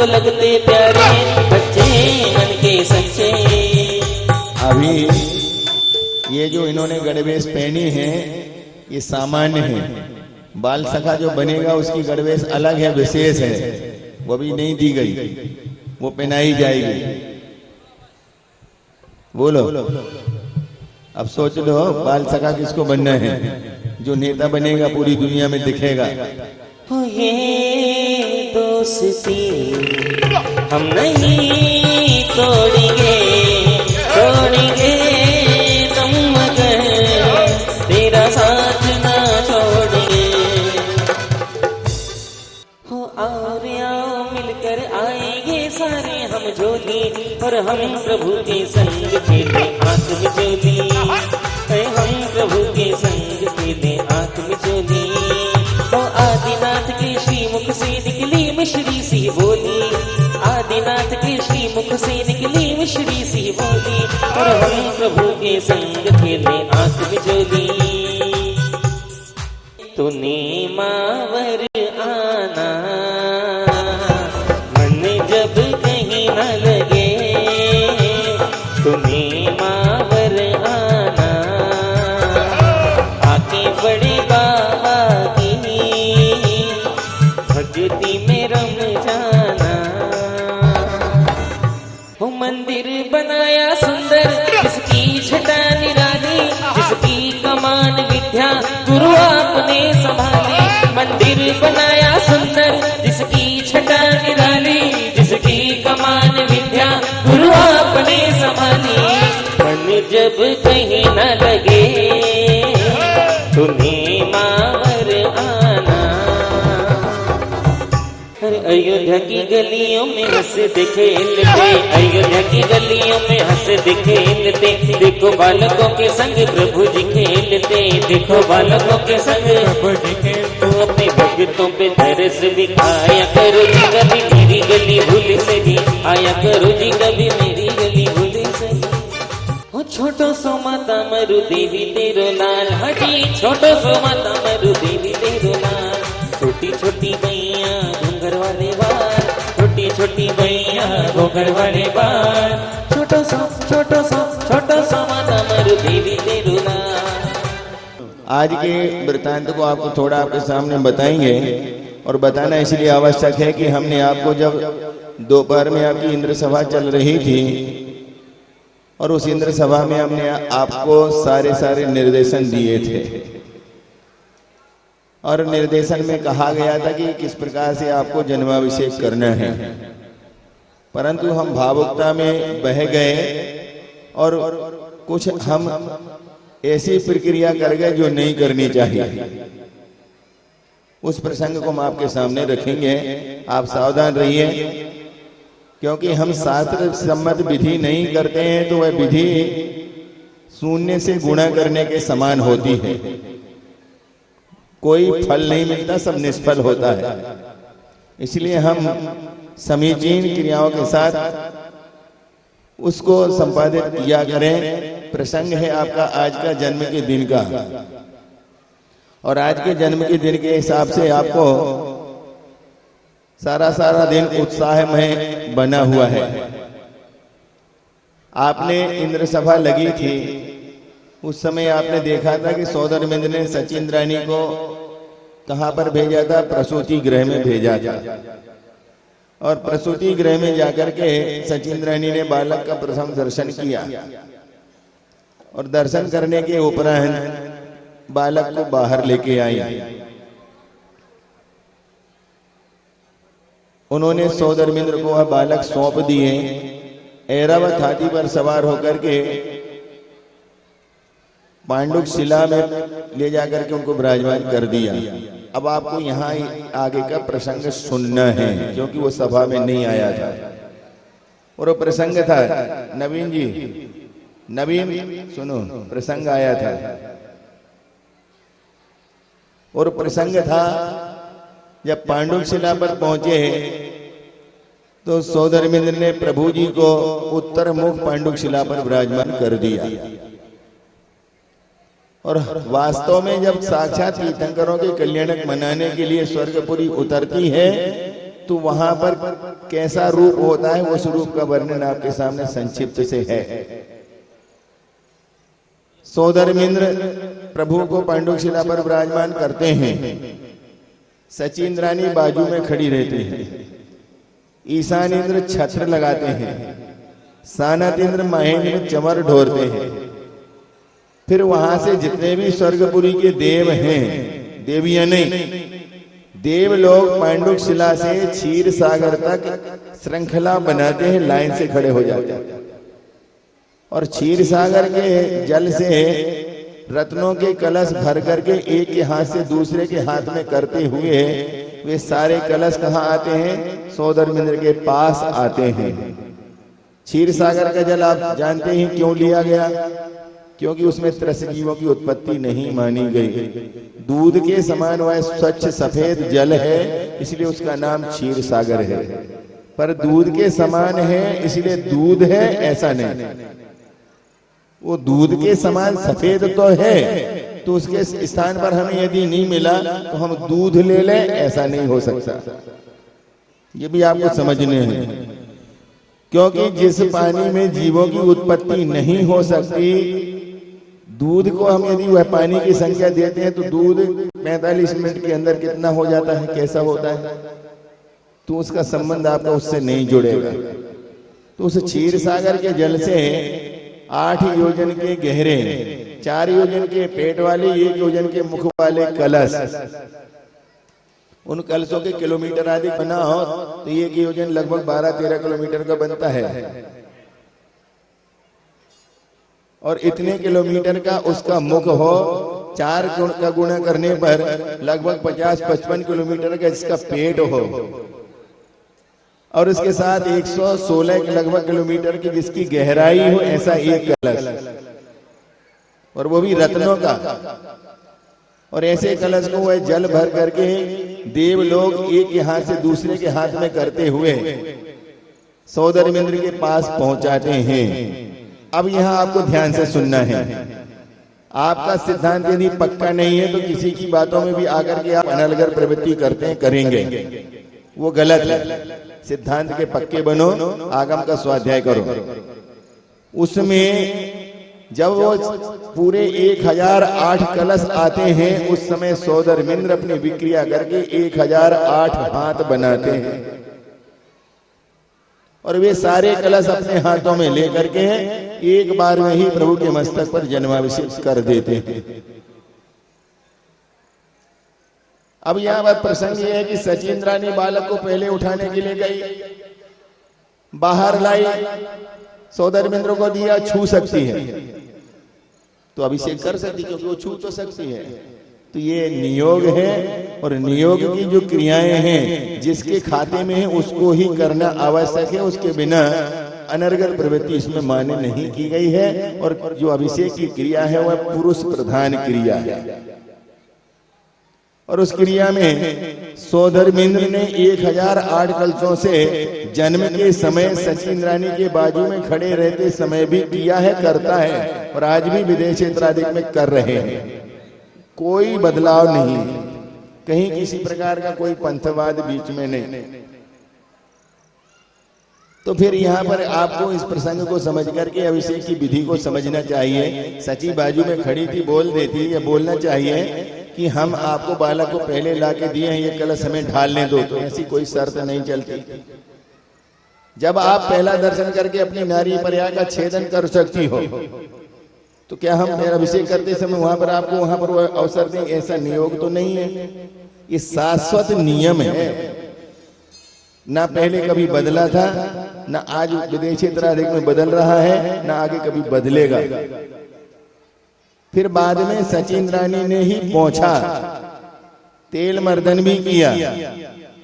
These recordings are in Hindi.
को लगते प्यारे, बच्चे मन के सच्चे। अभी ये जो इन्होंने गणवेश पहनी है ये सामान्य है। बाल सखा जो बनेगा उसकी गणवेश अलग है, विशेष है, वो भी नहीं दी गई, वो पहनाई जाएगी। बोलो, अब सोच लो बाल सखा किसको बनना है, जो नेता बनेगा पूरी दुनिया में दिखेगा। ये दोस्ती हम नहीं तोड़ेंगे, तोड़ेंगे तुम मगर तेरा साथ ना छोड़ेंगे। हो और आओ मिलकर आएंगे सारे हम जोली, और हम प्रभु के संग खेले आत्म जोली, हम प्रभु के संग खेले आत्म जोली। तो आदिनाथ के श्रीमुख से निकली मिश्री सी बोली, आदिनाथ के श्रीमुख से निकली मिश्री सी बोली, और हम प्रभु के संग खेले आत्म जोली। तूने मावर आना मन जब कहीं न लगे, तूने मावर आना आके बड़े बाबा की भक्ति में रम जाना। हो मंदिर बनाया सुंदर जिसकी छटा निराली, जिसकी कमान विद्या गुरु आपने संभाली। मंदिर बनाया सुंदर जिसकी छटा निराली, जिसकी कमान विद्या गुरु आपने संभाली। मन जब कहीं न लगे तुम्हें मावर आना। अयोध्या की गलियों में हंसते खेलते, अयोध्या की गलियों में हंसते खेलते, देखो बालकों के संग प्रभु जी खेलते, देखो बालकों के संग प्रभु जी खेलते। तो अपने भक्तों पे तरस दिखाया करो जी, कभी मेरी गली भूल से भी आया करो जी, कभी मेरी गली भूल से भी। हो छोटो सो माता मरु देवी तेरो लाल, हटी छोटो सो माता मरु देवी तेरो लाल। छोटी छोटी मैया घूंघर वाले बाल, छोटी छोटी मैया घूंघर वाले बाल, छोटो सा माता मरु देवी तेरो लाल। आज के वृत्तांत को आपको थोड़ा आपके सामने बताएंगे, और बताना इसलिए आवश्यक है कि हमने आपको जब दोपहर में आपकी इंद्र सभा चल रही थी, और उस इंद्र सभा में हमने आपको सारे निर्देशन दिए थे, और निर्देशन में कहा गया था कि किस प्रकार से आपको जन्माभिषेक करना है। परंतु हम भावुकता में बह गए और कुछ हम ऐसी प्रक्रिया कर गए जो नहीं करनी चाहिए। उस प्रसंग को हम आपके सामने रखेंगे, आप सावधान रहिए, क्योंकि हम शास्त्र सम्मत विधि नहीं करते हैं तो वह विधि शून्य से गुणा करने के समान होती है। कोई फल नहीं मिलता, सब निष्फल होता है। इसलिए हम समीचीन क्रियाओं के साथ उसको संपादित किया करें। प्रसंग है आपका आज का जन्म के दिन का, और आज के जन्म के दिन के हिसाब से आपको सारा दिन उत्साह में बना हुआ है। आपने इंद्र सभा लगी थी, उस समय आपने देखा था कि सौदामित्र ने सचिंद्रानी को कहां पर भेजा था? प्रसूति गृह में भेजा था, और प्रसूति गृह में जाकर के सचिंद्रानी ने बालक का प्रथम दर्शन किया, और दर्शन करने के उपरांत बालक को बाहर लेके आई। उन्होंने सौदामित्र को वह बालक सौंप दिए। ऐरावत हाथी पर सवार होकर के पांडुक शिला में ले जाकर के उनको विराजमान कर दिया। अब आपको यहाँ आगे का प्रसंग सुनना है, क्योंकि वो सभा में नहीं आया था। और वो प्रसंग था, नवीन जी, नवीन सुनो, प्रसंग आया था। और प्रसंग था जब पांडुक शिला पर पहुंचे तो सौदामित्र ने प्रभु जी को उत्तर मुख पांडुक शिला पर विराजमान कर दिया। और वास्तव में जब साक्षात तीर्थंकरों के कल्याणक मनाने के लिए स्वर्गपुरी उतरती है तो वहां पर कैसा रूप होता है, उस रूप का वर्णन आपके सामने संक्षिप्त से है। सौधर्मेंद्र प्रभु को पांडुक शिला पर विराजमान करते हैं। सचिंद्रानी बाजू में खड़ी रहती है। ईशान इंद्र छत्र लगाते हैं। सानत इंद्र महेंद्र चमर ढोरते हैं। फिर वहां से जितने भी स्वर्गपुरी के देव हैं, देवियां नहीं, देव लोग पांडुक शिला से क्षीर सागर तक श्रृंखला बनाते हैं, लाइन से खड़े हो जाते हैं और क्षीर सागर के जल से रत्नों के कलश भर करके एक के हाथ से दूसरे के हाथ में करते हुए वे सारे कलश कहाँ आते हैं? सौधर्मेंद्र के पास आते हैं। क्षीर सागर का जल आप जानते हैं क्यों लिया गया? क्योंकि उसमें त्रसजीवों की उत्पत्ति नहीं मानी गई। दूध के समान वह स्वच्छ सफेद जल है, इसलिए उसका नाम क्षीर सागर है। पर दूध के समान है इसलिए दूध है ऐसा नहीं, वो दूध के समान सफेद तो है, तो उसके स्थान पर हमें यदि नहीं मिला तो हम दूध ले लें, ऐसा नहीं हो सकता। ये भी आपको समझने हैं, क्योंकि जिस पानी में जीवों की उत्पत्ति नहीं हो सकती, दूध को हम यदि वह पानी की संख्या देते हैं तो दूध 45 मिनट के अंदर कितना हो जाता है, कैसा होता है, तो उसका संबंध आपका उससे नहीं जुड़ेगा। तो उस क्षीर सागर के जल से 8 योजन के गहरे, 4 योजन के पेट वाले, 1 योजन के मुख वाले कलश, उन कलशों के किलोमीटर आदि बना हो तो 1 योजन लगभग 12-13 किलोमीटर का बनता है। और इतने किलोमीटर का उसका मुख हो, 4 का गुणा करने पर लगभग 50-55 किलोमीटर का इसका पेट हो, और उसके साथ 116 के लगभग किलोमीटर की जिसकी गहराई हो, ऐसा एक कलश, और वो भी रत्नों का। और ऐसे कलश को वह जल भर करके देव लोग एक के हाथ से दूसरे के हाथ में करते हुए सौधर्मेंद्र के पास पहुंचाते हैं। अब यहाँ आपको ध्यान से सुनना है। आपका सिद्धांत यदि पक्का नहीं है तो किसी की बातों में भी आकर के आप अनलगर प्रवृत्ति करते हैं, करेंगे, वो गलत है। सिद्धांत के पक्के बनो, आगम का स्वाध्याय करो। उसमें जब वो पूरे 1008 कलश आते हैं, उस समय सौधर्मेंद्र अपनी विक्रिया करके 1008 हाथ बनाते हैं और वे सारे कलश अपने हाथों में लेकर के एक बार में ही प्रभु के मस्तक पर जन्माभिषेक कर देते हैं। अब यहाँ पर प्रसंग ये है कि सचिंद्रानी बालक को पहले उठाने के लिए गई, बाहर लाई, सौधर्मेंद्र को दिया, छू सकती है तो अभिषेक कर सकती, क्योंकि वो छू तो सकती है। तो ये नियोग है, और नियोग की जो क्रियाएं हैं जिसके खाते में है उसको ही करना आवश्यक है, उसके बिना अनर्गल प्रवृत्ति इसमें मान्य नहीं की गई है। और जो अभिषेक की क्रिया है वह पुरुष प्रधान क्रिया है, और उस क्रिया में सौधर्मेंद्र ने 1008 कलशों से जन्म के समय सचिंद्रानी के बाजू में खड़े रहते समय भी किया है, करता है, और आज भी विदेश क्षेत्राधिक में कर रहे हैं। कोई बदलाव नहीं, कहीं किसी प्रकार का कोई पंथवाद बीच में नहीं। तो फिर यहाँ पर आपको इस प्रसंग को समझ करके अभिषेक की विधि को समझना चाहिए। सची बाजू में खड़ी थी, बोल देती, या बोलना चाहिए कि हम आपको बालक को पहले ला के दिए हैं, ये कलश हमें ढालने दो, तो ऐसी कोई शर्त नहीं चलती। जब आप पहला दर्शन करके अपनी नारी पर्या का छेदन कर सकती हो, तो क्या हम अभिषेक करते समय वहां पर आपको वहां पर वो अवसर दें? ऐसा नियोग तो नहीं है, ये शाश्वत नियम है, ना पहले कभी बदला था, ना आज विदेश क्षेत्राधिक में बदल रहा है, ना आगे कभी बदलेगा। फिर बाद में सचिंद्रानी ने ही पहुंचा, तेल मर्दन भी किया,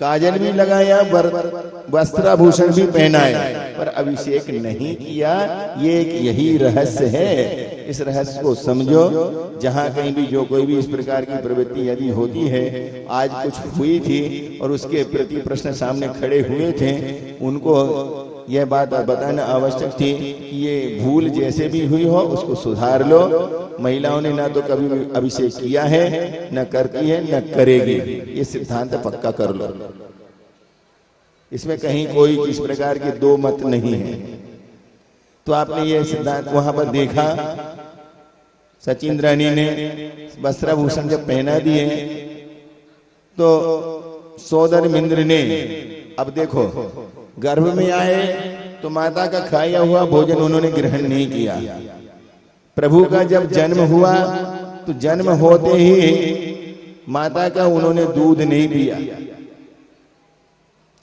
काजल भी लगाया, वस्त्राभूषण भी पहनाया, पर अभिषेक नहीं किया। ये एक यही रहस्य है, इस रहस्य को समझो। जहां कहीं भी जो कोई भी इस प्रकार की प्रवृत्ति यदि होती है, आज कुछ हुई थी और उसके प्रति प्रश्न सामने खड़े हुए थे, उनको यह बात बताना आवश्यक थी कि ये भूल जैसे भी हुई हो उसको सुधार लो। महिलाओं ने ना तो कभी अभिषेक किया है, न करती है, न करेगी, ये सिद्धांत पक्का कर लो। इसमें कहीं कोई किस प्रकार के दो मत नहीं है। तो आपने ये सिद्धांत वहां पर देखा, सचिंद्रानी ने वस्त्राभूषण जब पहना दिए तो सौदरमिंद्र ने, अब देखो गर्भ में आए तो माता का खाया हुआ भोजन उन्होंने ग्रहण नहीं किया। प्रभु का जब जन्म हुआ तो जन्म होते ही माता का उन्होंने दूध नहीं पिया।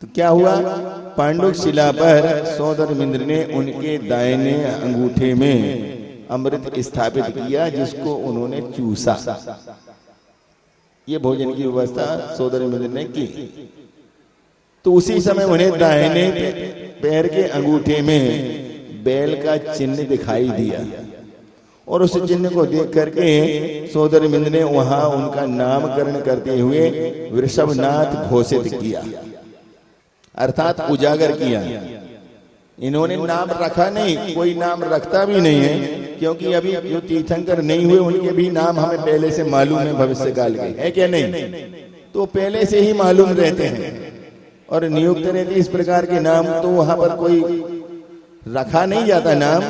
तो क्या हुआ, पांडुक शिला पर सौदरमिंद्र ने उनके दाहिने अंगूठे में अमृत स्थापित किया, जिसको उन्होंने चूसा। ये भोजन की व्यवस्था सौदरमिंद्र ने की। तो उसी समय उन्हें दाहिने पैर के अंगूठे में बैल का चिन्ह दिखाई दिया, और उस चिन्ह को देख करके सौदरमिंद्र ने वहां उनका नामकरण करते हुए वृषभनाथ घोषित किया, अर्थात उजागर किया। इन्होंने नाम रखा नहीं, कोई नाम रखता भी नहीं है, क्योंकि अभी जो तीर्थंकर नहीं हुए उनके भी नाम हमें पहले से मालूम है भविष्य काल के, है क्या नहीं? तो पहले से ही मालूम रहते हैं और नियुक्त रहते इस प्रकार के नाम। तो वहां पर कोई रखा नहीं जाता नाम,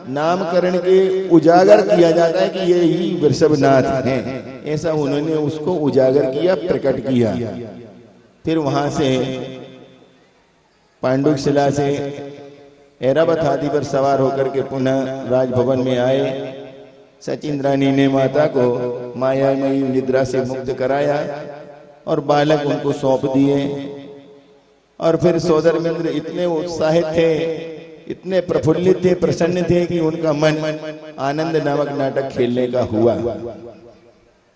नामकरण के उजागर किया जाता है कि ये ही वृषभनाथ हैं, ऐसा उन्होंने उसको उजागर किया, प्रकट किया। फिर वहां से पांडुक शिला से ऐरावत हाथी पर सवार होकर के पुनः राजभवन में आए। सचिंद्रानी ने माता को मायामयी निद्रा से मुक्त कराया और बालक उनको सौंप दिए। और फिर सौदरमिंद्र इतने उत्साहित थे, इतने प्रफुल्लित थे, प्रसन्न थे कि उनका मन आनंद नामक नाटक खेलने का हुआ।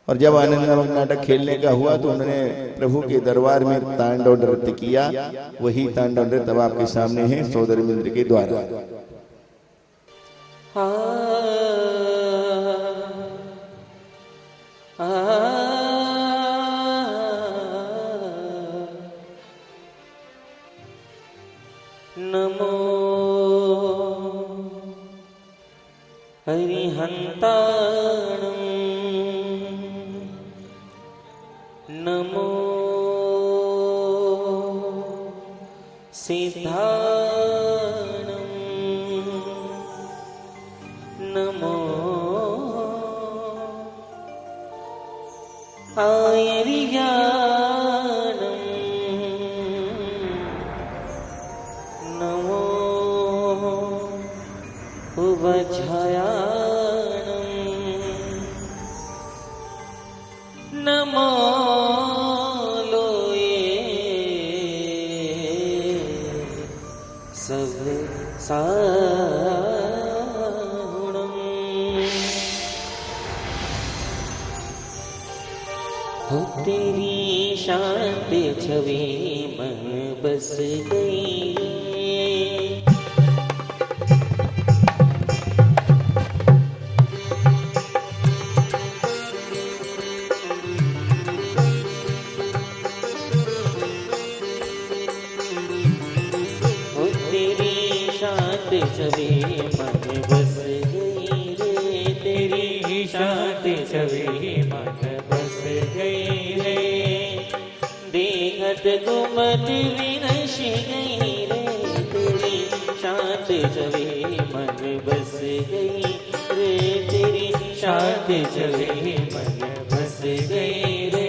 और जब आनंद नामक नाटक खेलने का हुआ तो उन्होंने प्रभु के दरबार में तांडव नृत्य किया। वही तांडव नृत्य अब आपके सामने है सौदरमिंद्र के द्वारा। नमो हरिहंताणं, नमो सिद्धाणं, नमो आयर्याणं, नमो उवझयाणं, नमो साहुणं। हो तेरी शांत छवि मन बस गई, छवि मन बस गई रे, तेरी शांत छवि मन बस गई रे। देखत गुमत विनश गई रे, तेरी शांत छवि मन बस गई रे, तेरी शांत छवि मन बस गई रे।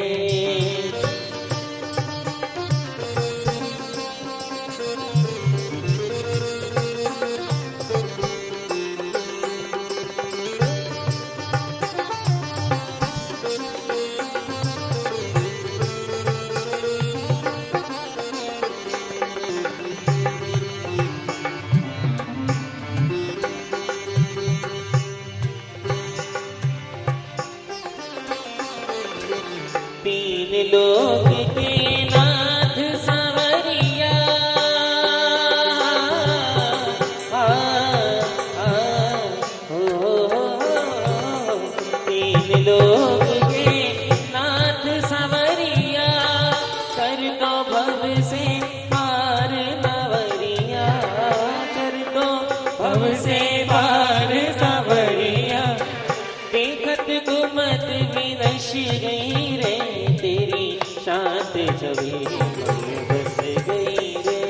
तीन लोक के नाथ संवरिया, तीन लोक के नाथ संवरिया, कर दो भव से पार नवरिया, कर दो भव से पार संवरिया। देखत गुमत विनश गई रे, तेरी शांत छवि मन बस गई रे,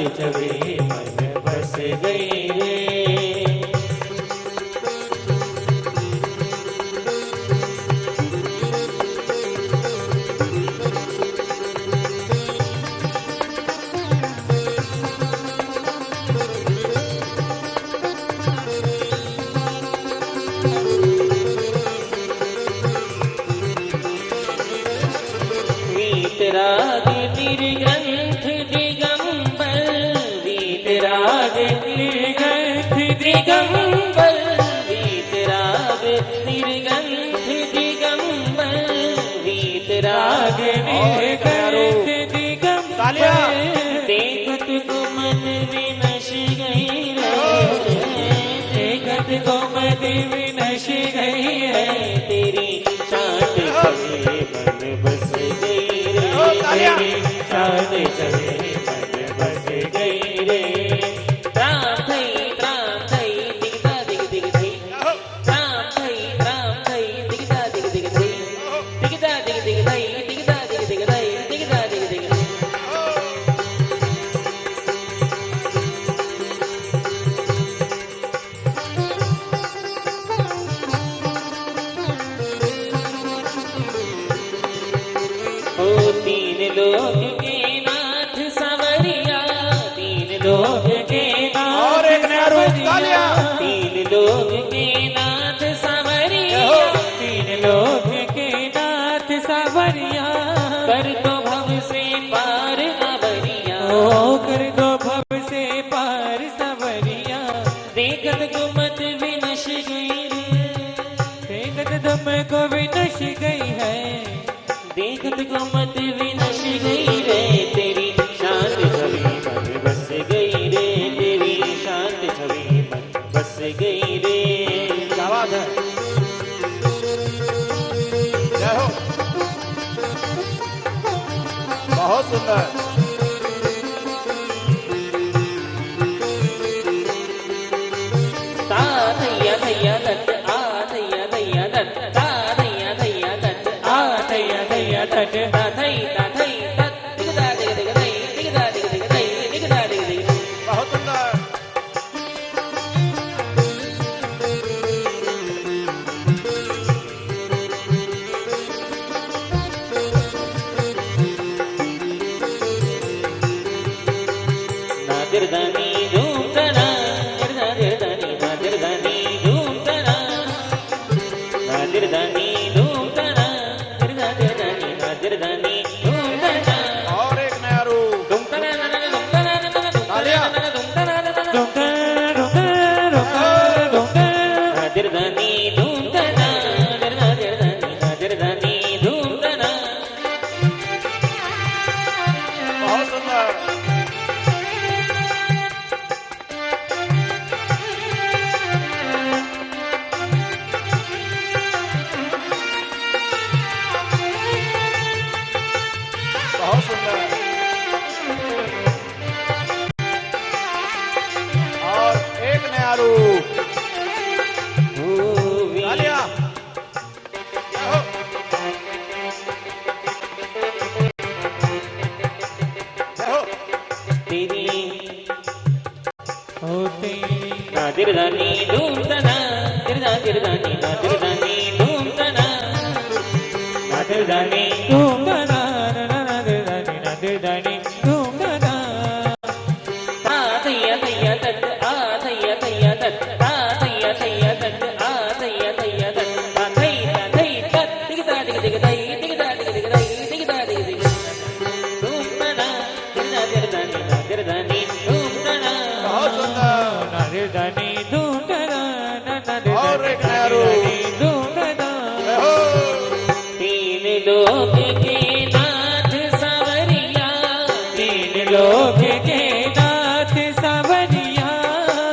छवि मन बस गई रे। वीतराग निर्ग्रंथ दिगंबर, वीतराग निर्ग्रंथ दिगंबर, वीतराग निर्ग्रंथ दिगंबर, वीतराग निर्ग्रंथ दिगंबर। देखत को मन विनश गई रे, देखत को मन विनश गई है, तेरी चाँद छवि मन बस गई रे, तेरी चाँद छवि मन बस गई रे। त्राम थई दिगदा दिग दिग थई, त्राम थई दिगदा दिग दिग थई, दिगदा दिग दिग थई, दिगदा दिग दिग थई, दिगदा दिग दिग थई। ओ तीन लोक के नाथ सांवरिया, तीन लोक के नाथ और एक नया रूप तालियां। तीन लोक के नाथ सांवरिया, तीन लोक के नाथ सावरिया, कर दो भव से पार आवरिया, ओ कर दो भव से पार सावरिया। देखत गुमत विनश गई रे, देखत दम को विनश गई है, देखत गुमत विनश गई रे, तेरी शांत छवि मन बस गई रे, तेरी शांत छवि मन बस गई रे। क्या बात है, जय हो, बहुत सुंदर। ता थैया थैया दत्त, आ थैया थैया दत्त, ता थैया थैया दत्त, आ थैया थैया दत्त, ता थई दत्त, दिगदा दिग दिग थई, दिगदा दिग दिग थई, दिगदा दिग दिग थई। बहुत सुंदर। नादिरदानी धूम तना, नादिरदानी नादिरदानी धूम तना, नादिरदानी धूम तना, नादिरदानी नादिरदानी धूम तना। और एक नया रूप धूम तना ना ना धूम तना ना ना धूम तना ना ना धूम तना ना ना। नादिरदानी धूम तना, नादिरदानी धूम तना। बहुत सुंदर। बहुत सुंदर। और एक नया रूप तालियां। जय हो, जय हो। तेरी ओ तेरी नादिरदानी धूम तना, नादिरदानी नादिरदानी धूम तना, नादिरदानी धूम दना नादिरदानी नादिरदानी धूम दना। आ थैया थैया दत्त, आ थैया थैया दत्त, आ थैया थैया दत्त, आ थैया थैया दत्त, ता थई दत्त, दिगदा दिग दिग थई, दिगदा दिग दिग थई, दिगदा दिग दिग थई। धूम तना, नादिरदानी नादिरदानी धूम तना। बहुत सुंदर। नादिरदानी धूम दना और एक नया नादिरदानी रूप धूम दना। जय हो। तीन लोक के नाथ सांवरिया, तीन लोक के नाथ सावरिया,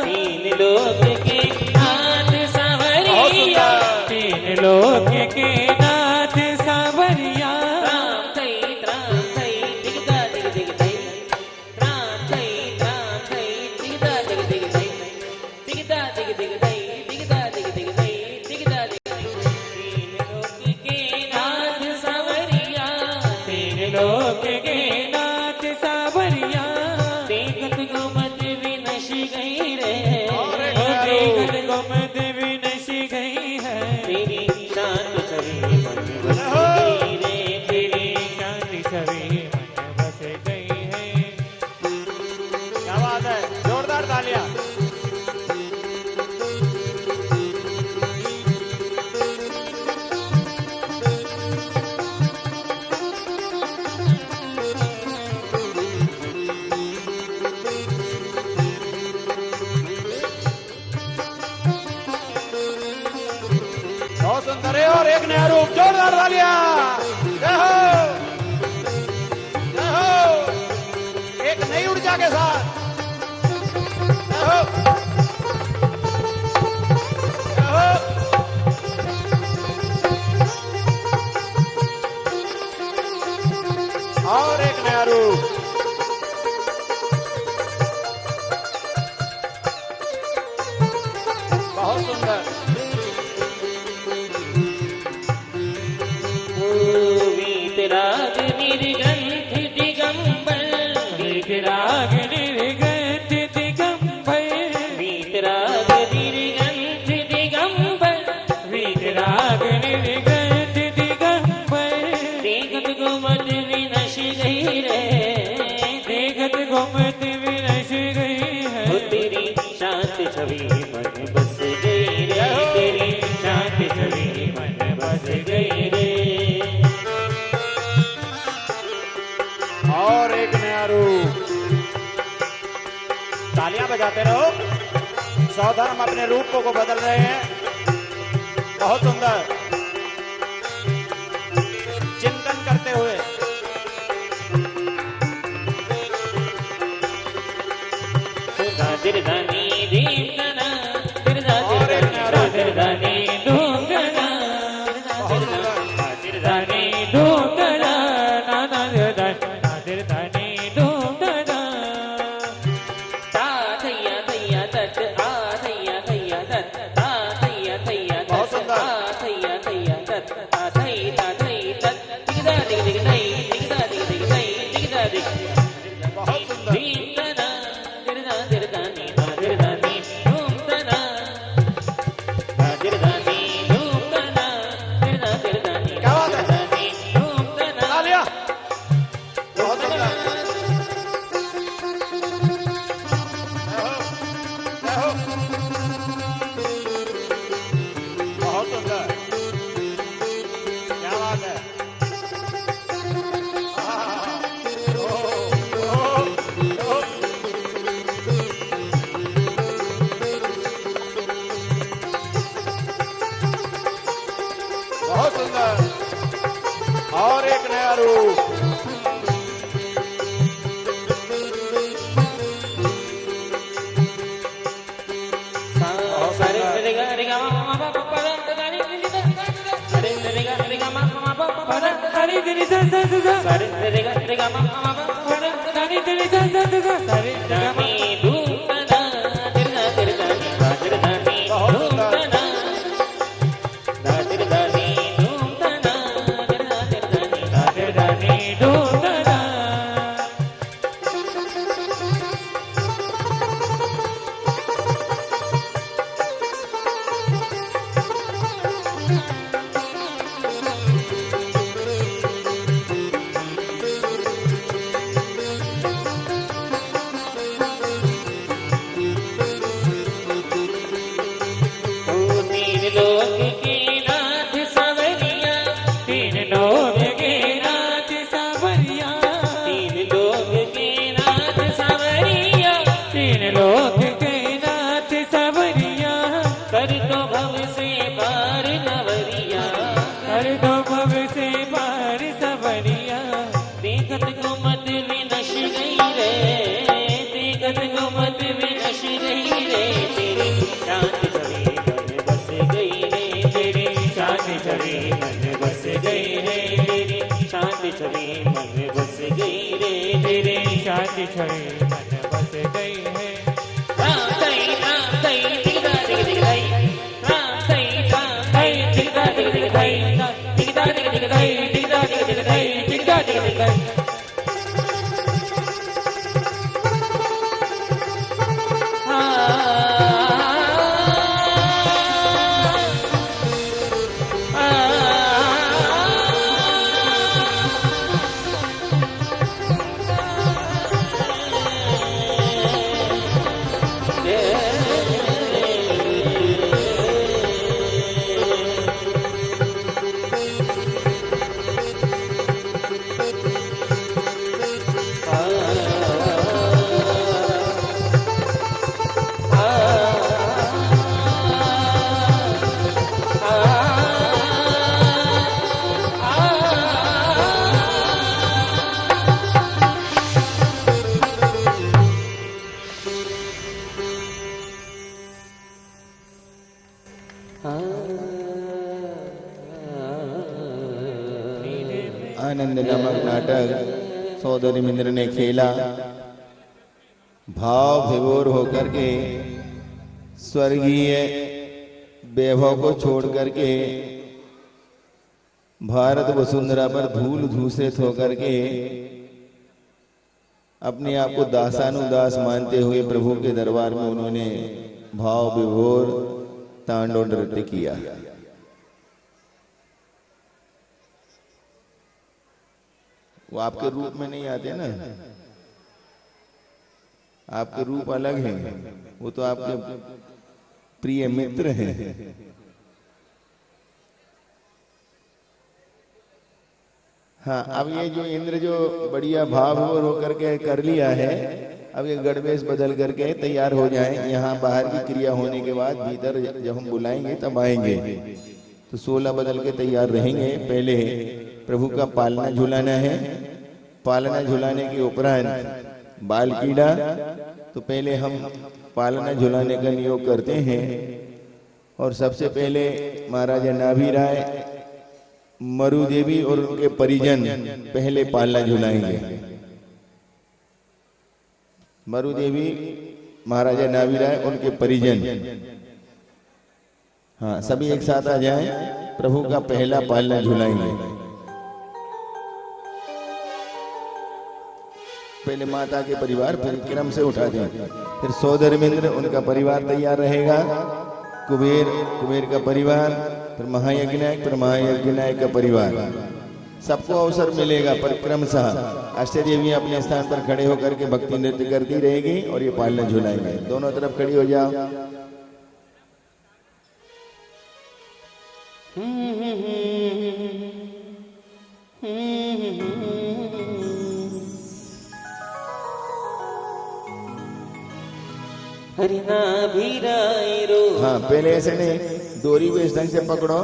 तीन लोक के नाथ बहुत सांवरिया। सुंदर। तीन लोक के नाथ सावरिया। त्राम थई दिगदा दिग दिग थई, त्राम थई दिगदा दिग दिग थई, दिगदा दिग दिग थई, दिगदा दिग दिग थई, दिगदा दिग दिग थई। तीन लोक के नाथ सांवरिया, तीन लोक के नाथ सावरिया, देखत तालियां। बहुत सुंदर है और एक नया रूप, जोरदार तालियां। जय हो, जय हो, एक नई ऊर्जा के साथ। जय हो, जय हो। और एक नया रूप। बहुत सुंदर। वीतराग निर्गंध दिगंबर, वीतराग निर्गंध दिगंबर, वीतराग निर्गंध दिगंबर, वीतराग निर्गंध दिगंबर, देखत गुमत विनश गई रे, देखत गुमत विनश गई है। वो तेरी शांत छवि मन बस गई रे, तेरी शांत छवि मन बस गई रे। और एक नया रूप। तालियां बजाते रहो। सौधर्म अपने रूपों को बदल रहे हैं। बहुत सुंदर। चिंतन करते हुए। दिरदानी दीपना, और एक नया रूप। दिरदानी धूमना, बहुत सुंदर। दिरदानी धूमधड़ा नाना निर्दानी धूमधड़ा। ता थैया थैया तत आ थैया थैया तत ता थैया थैया बहुत तत सुंदर। आ थैया थैया तत ता थै तत दिगदा दिग दिग थै दिगदा दिग दिग थै दिगदा दिग बहुत सुंदर। दीपना दिरदा दिरदानी ता दिरदानी धूमना, दिरदानी धूमना, दिरदा दिरदानी क्या बात है? दिरदानी धूमना। तालियां। बहुत सुंदर। जय हो, जय हो। बहुत सुंदर। क्या बात है? बहुत सुंदर। और एक नया रूप। हरी तेरी सा सा सा सा, हरी तेरी सा सा सा सा, हरी निर्दानी धूमधड़ा। तीन लोक के नाथ सावरिया, तीन लोग के नाथ सावरिया, तीन लोक के नाथ सावरिया, तीन लोग के नाथ सावरिया। कर दो भव से पार नवरिया, कर दो भव से पार सवरिया। देखत गुमत विनश गई रे, देखत गुमत विनश गई रे, तेरी शांत छवि मन बस गई रे, तेरी शांत छवि मन बस गई रे, तेरी शांत छवि मन बस गई रे, तेरी शांति छवि मन बस गई है। राम दई दिगदा दिग दिग दई, राम दई दिगदा दिग दिग दई, दिगदा दिग दिग दई, दिगदा दिग दिग दई, दिगदा दिग दिग दई। आनंद नामक नाटक सौदरी मिंद्र ने खेला। भाव विभोर होकर के स्वर्गीय वैभव को छोड़ करके भारत वसुंधरा पर धूल धूसरित होकर के अपने आप को दासानुदास मानते हुए प्रभु के दरबार में उन्होंने भाव विभोर तांडव नृत्य किया। वो आपके रूप में नहीं आते ना, आपके रूप अलग है, वो तो आपके प्रिय मित्र हैं। हाँ, अब ये जो इंद्र जो बढ़िया भाव होकर के कर लिया है, अब ये गणवेश बदल करके तैयार हो जाएं। यहाँ बाहर की क्रिया होने के बाद भीतर जब हम बुलाएंगे तब आएंगे, तो 16 बदल के तैयार रहेंगे। पहले प्रभु का पालना झुलाना है, पालना झुलाने के उपरांत बाल कीड़ा, तो पहले हम पालना झुलाने का नियोग करते हैं। और सबसे पहले महाराजा नाभि राय, मरु देवी और उनके परिजन पहले पालना झुलाएंगे। मरु देवी, महाराजा नाभि राय, उनके परिजन, हाँ सभी एक साथ आ जाएं, प्रभु का पहला पालना झुलाएंगे। पहले माता के परिवार, फिर क्रम से उठा दें, फिर सौदरमिंद्र उनका परिवार तैयार रहेगा, कुबेर का परिवार, फिर महायज्ञ नायक, फिर महायज्ञ नायक का परिवार। सबको अवसर मिलेगा, पर क्रमशः अष्टदेवियां अपने स्थान पर खड़े होकर के भक्ति नृत्य करती रहेगी और ये पालना झुलाएंगे। दोनों तरफ खड़ी हो जाओ। हाँ, पहले ऐसे नहीं, डोरी को इस ढंग से पकड़ो,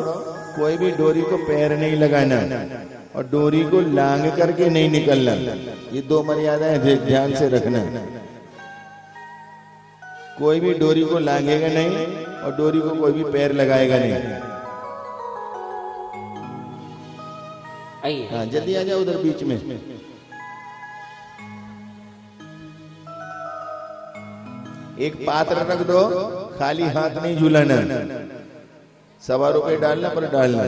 कोई भी डोरी को पैर नहीं लगाना और डोरी को लांग करके नहीं निकलना। ये 2 मर्यादाएं ध्यान से रखना। कोई भी डोरी को लांगेगा नहीं और डोरी को कोई भी पैर लगाएगा नहीं। हाँ, जल्दी आ जाओ उधर बीच में। एक पात्र रख दो, खाली हाथ नहीं झूलाना, 1.25 रुपए डालना, पर डालना,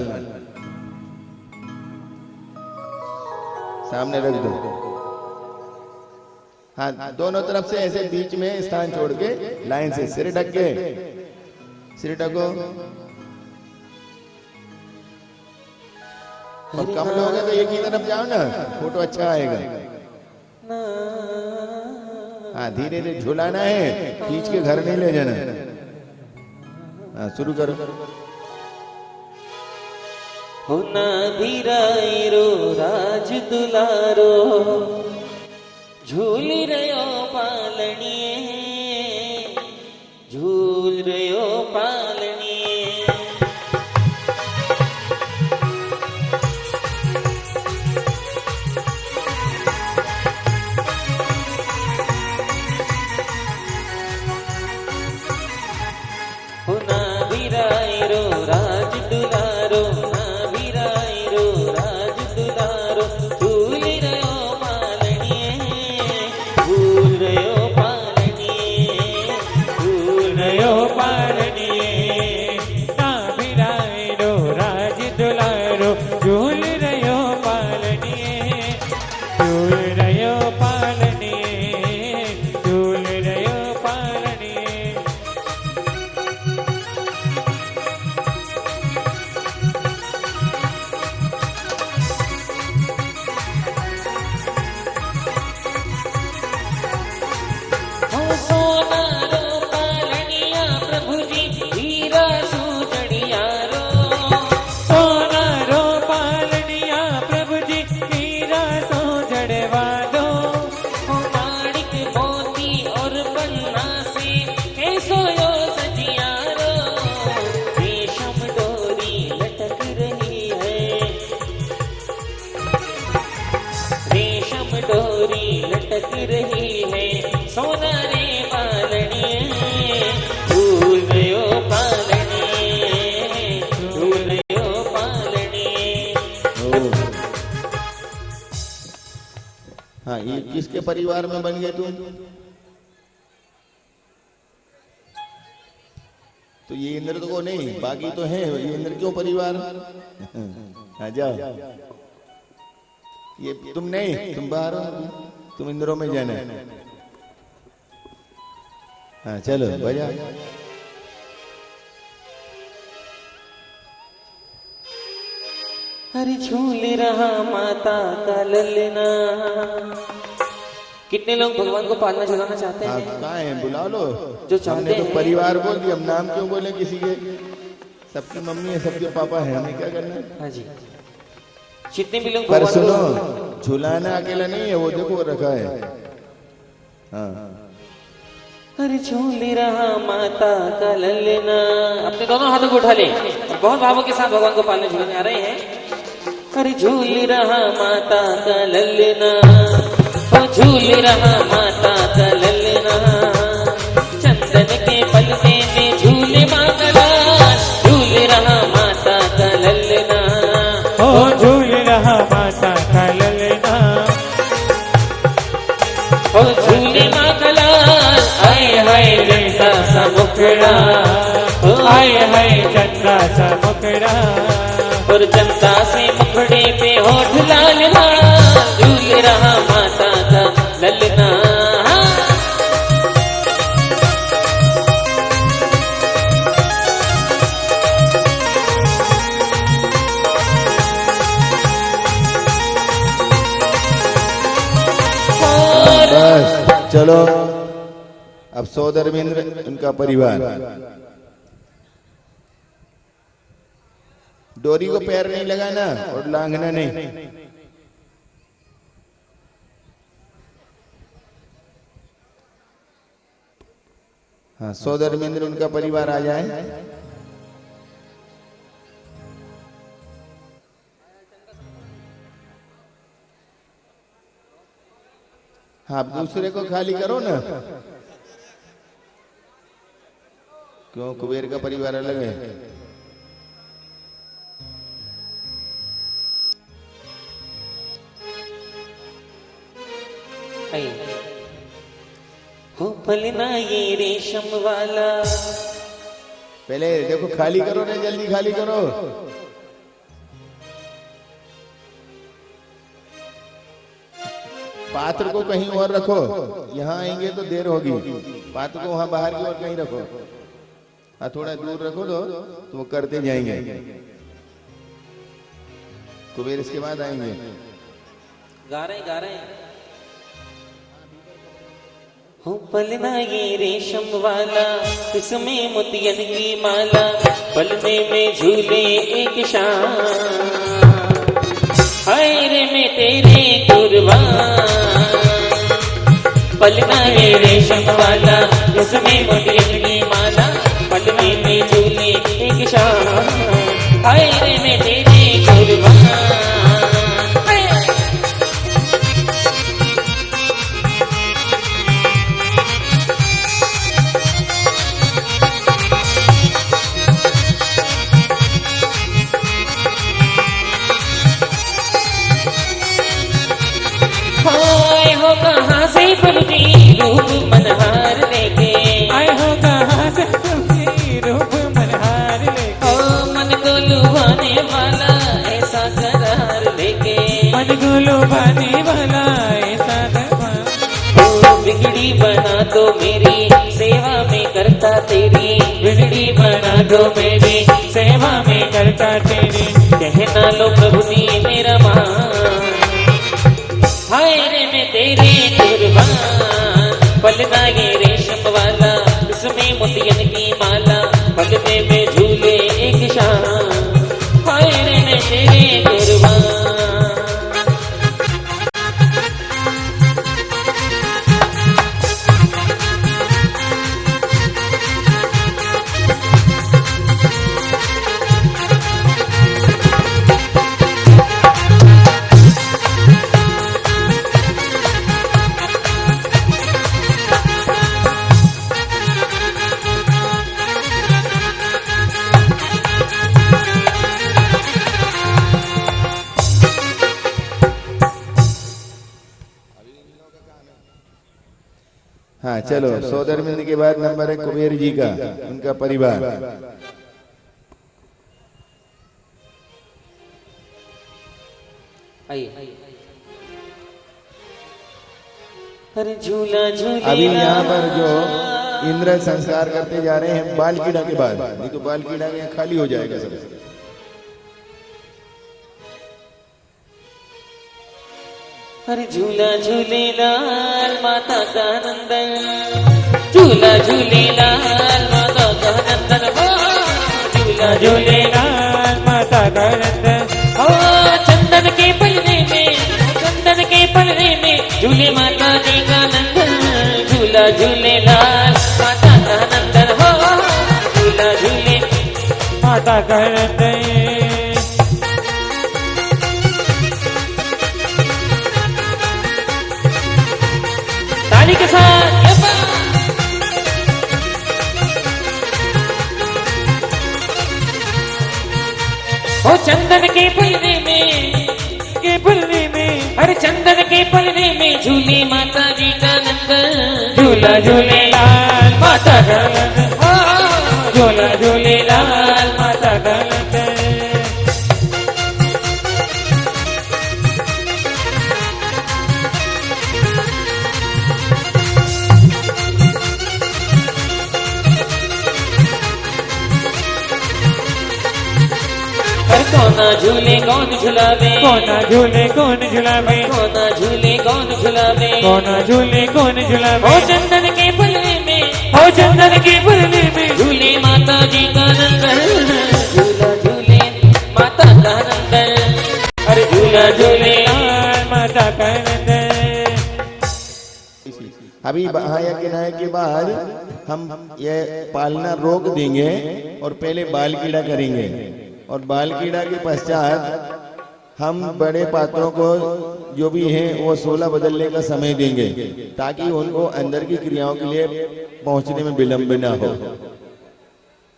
सामने रख दो। हाँ, दोनों तरफ से ऐसे बीच में स्थान छोड़ के लाइन से सिर ढक के, सिर ढको। और कम लोग हैं तो एक ही तरफ जाओ ना, फोटो अच्छा आएगा। हाँ, धीरे धीरे झुलाना है, खींच के घर नहीं ले जाना। हाँ, शुरू करो। होना भी रायरो राज दुलारो, झूल रयो पालनिए, झूल रयो पालनिए। होना भी रायरो राज दुलारो, डोरी लटक रही है, सोना रे ये किसके परिवार में बन गए तुम? तो ये इंद्र तो को नहीं, बाकी तो हैं, ये इंद्र क्यों परिवार? हाँ जाओ, ये तुम नहीं, तुम बाहर हो, तुम इंद्रों में जाना। हाँ चलो बजा। अरे झूल रहा माता का ललना। कितने लोग भगवान को पालना झुलाना चाहते हैं? कहाँ है, बुला लो। जो चाहते हमने तो हैं। परिवार बोल दिया, हम नाम क्यों बोले किसी के? सबकी मम्मी है, सबके पापा है, हमें क्या करना है? हाँ जी, जितने भी लोग पर भगवान सुनो, को- झुलाना अकेला नहीं है, वो देखो वो रखा है। हाँ अरे झूल रहा माता का ललना। अपने दोनों हाथों को उठा ले, बहुत भावों के साथ भगवान को पालने झूलने आ रहे हैं। अरे झूल रहा माता का ललना, ओ झूल रहा माता का ललना। चंदन के पलने में झूले माता, झूल रहा माता का ललना। ओ झूल रहा माता का ललना। ओ झूले माता, आए हाय जनता सा मुखड़ा, आए हाय चंदा सा मुखड़ा। और जनता से मुखड़े पे होठ लाल लाल, झूल रहा माता का ललना। बस चलो, अब सौधर्मेंद्र उनका परिवार। डोरी को पैर नहीं लगाना और लांघना नहीं। हाँ, सौधर्मेंद्र उनका परिवार आ जाए। हाँ, आप दूसरे को खाली करो ना। क्यों, कुबेर का परिवार अलग है? हो पलना ये रेशम वाला। पहले देखो, खाली करो ना, जल्दी खाली करो। पात्र को कहीं और रखो, यहाँ आएंगे तो देर होगी। पात्र को वहां बाहर की ओर कहीं रखो। हाँ, थोड़ा दूर रखो तो वो करते जाएंगे। कुबेर इसके बाद आएंगे। गा रहे हैं। हो पलना ये रेशम वाला, इसमें मोतियन की माला, पलने में झूले एक शान। हाय रे मैं तेरे कुर्बान। पलना ये रेशम वाला, इसमें मोतियन की माला, पलने में झूले एक शान। हाय रे मैं तेरे कुर्बान। हो कहाँ से पलटी रूप मनहार लेके। आए हो कहाँ से तुमने रूप मनहार लेके। ओ मन को लुभाने वाला ऐसा करार लेके। मन को लुभाने वाला ऐसा दरबार। ओ बिगड़ी बना दो मेरी सेवा में करता तेरी। बिगड़ी बना दो मेरी सेवा में करता तेरी। कहना लो प्रभु दी मेरा मान। हाय रे मैं तेरे कुर्बान। पलना ये रेशम वाला, इसमें मोतियन की माला, पलने में झूले एक शान। हाय रे मैं तेरे कुर्बान। हाँ चलो, सौदरमिंद के बाद नंबर है कुबेर जी का, उनका परिवार। आइए। अरे झूला झूले अभी यहाँ पर जो इंद्र संस्कार करते जा रहे हैं बाल कीड़ा के बाद, नहीं तो बाल कीड़ा के यहाँ खाली हो जाएगा सब। अरे झूला झूले लाल माता का नंदन, झूला झूले लाल माता का नंदन, झूला झूले लाल माता का नंदन, चंदन के पलने में, चंदन के पलने में झूले माता जी का नंदन, झूला झूले लाल माता का नंदन, झूला झूले माता का नंदन। ताली के साथ ओ चंदन के पलने में, हर चंदन के पलने में झूले माता जी का नंदन, झूला झूले लाल माता का नंदन, झूला झूले लाल माता का नंदन। कोना झूले कौन झुलावे, कोना झूले कौन झुलावे, कोना झूले कौन झुलावे, कोना झूले कौन झुलावे। ओ चंदन के पलने में, ओ चंदन के पलने में झूले माता जी का नंदन, झूला झूले माता का नंदन, अरे झूला झूले माता का नंदन। अभी महायज्ञ के बाद हम ये पालना रोक देंगे और पहले बाल कीड़ा करेंगे, और बाल कीड़ा के पश्चात हम बड़े पात्रों को जो भी हैं वो 16 बदलने का समय देंगे, ताकि उनको अंदर की क्रियाओं के लिए पहुंचने में विलंब न हो।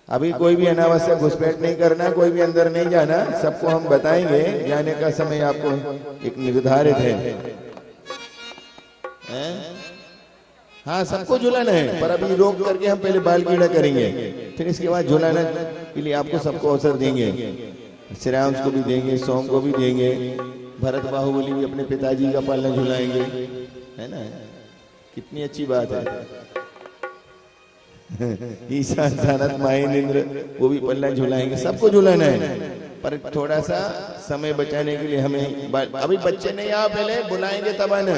अभी कोई भी अनावश्यक घुसपैठ नहीं करना, कोई भी अंदर नहीं जाना, सबको हम बताएंगे। जाने का समय आपको एक निर्धारित है। हाँ, सबको झुलाना है, पर अभी रोक करके हम पहले बाल कीड़ा करेंगे, फिर इसके बाद झुलाना के लिए आपको सबको अवसर देंगे। श्रेयांश को भी देंगे, सोम को भी देंगे, भरत बाहुबली भी अपने पिताजी का पालना झुलाएंगे, है ना। कितनी अच्छी बात है। ईशा सानत माइन इंद्र वो भी पल्ला झुलाएंगे, सबको झुलाना है, पर थोड़ा सा समय बचाने के लिए हमें अभी बच्चे नहीं आओ, पहले बुलाएंगे तब आना।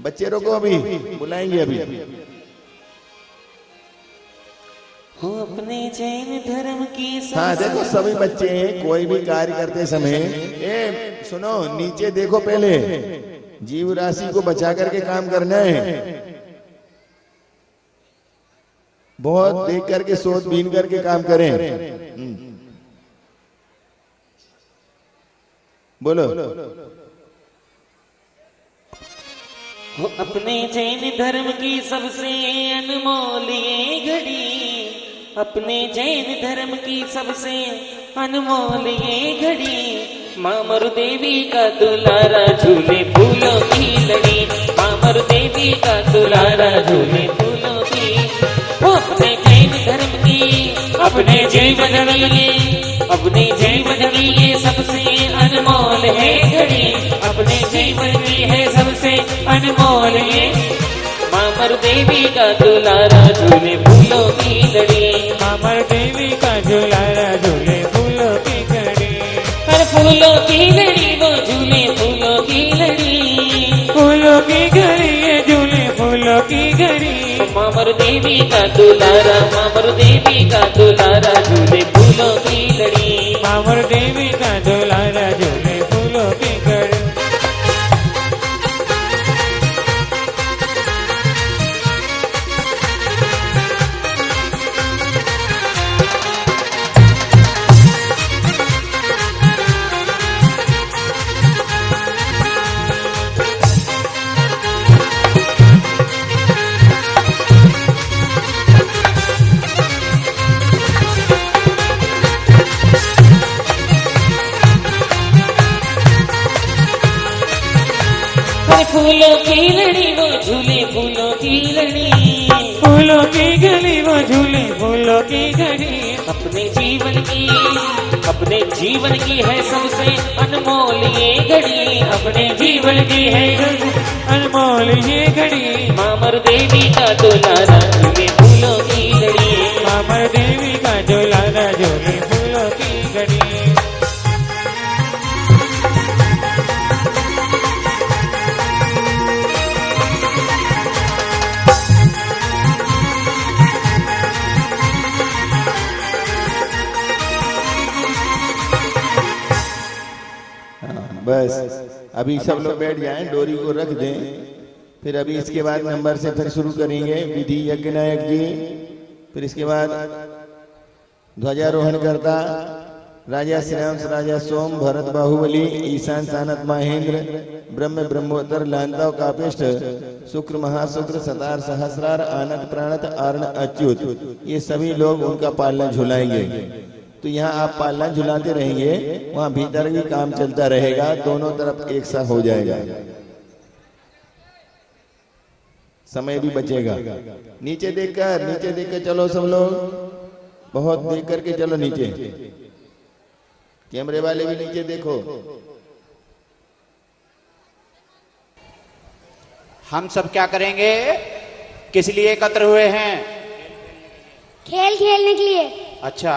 बच्चे रोको, अभी बुलाएंगे अभी। हो अपने जैन धर्म की हाँ देखो, सभी बच्चे हैं, कोई भी कार्य करते समय सुनो, नीचे देखो, पहले जीव राशि को बचा करके काम करना है। बहुत देख करके सोच बीन करके काम करें। बोलो। हो अपने जैन धर्म की सबसे अनमोल ये घड़ी, अपने जैन धर्म की सबसे अनमोल ये घड़ी, माँ मरु देवी का दुलारा झूले फूलों की लड़ी, माँ मरु देवी का दुलारा झूले फूलों की। वो अपने जैन धर्म की, अपने जैन धर्म की, अपने जीवन की ये सबसे अनमोल है घड़ी, अपने जीवन की है सबसे अनमोल ये, माँ मरु देवी का दुलारा झूले फूलों की लड़ी, माँ मरु देवी का दुलारा झूले फूलों की लड़ी, हर फूलों की लड़ी वो झूले फूलों की लड़ी, फूलों की घड़ी ये झूले फूलों की घड़ी, माँ मरु देवी का दुलारा, माँ मरु देवी का दुलारा झूले फूलों की लड़ी, माँ मरु देवी का दुलारा झूले फूलों की घड़ी। फूलों की लड़ी वो झूले फूलों की लड़ी, फूलों की गली वो झूले फूलों की घड़ी। अपने जीवन की है सबसे अनमोल ये घड़ी, अपने जीवन की है अनमोल ये घड़ी। मामर देवी का दुलारा झूले फूलों की लड़ी, अमर देवी का झूलाना झूले फूलों की घड़ी। बस अभी सब लोग बैठ जाएं, डोरी को रख दें, फिर अभी इसके बाद नंबर से फिर शुरू करेंगे विधि यज्ञ नायक जी। फिर इसके बाद ध्वजारोहण करता राजा श्रीराम राजा सोम भरत बाहुबली ईशान सानत महेंद्र ब्रह्म ब्रह्मोत्तर लांताव कापिष्ट शुक्र महाशुक्र सतार सहस्रार आनत प्राणत आरण अच्युत, ये सभी लोग उनका पालना झुलाएंगे। तो यहाँ आप पालना झुलाते रहेंगे, वहाँ भीतर भी काम चलता रहेगा, दोनों तरफ एक सा हो जाएगा, समय भी बचेगा। नीचे देखकर चलो सब लोग, बहुत देख करके चलो नीचे, कैमरे वाले भी नीचे देखो। हम सब क्या करेंगे, किस लिए एकत्र हुए हैं? खेल खेलने के लिए। अच्छा,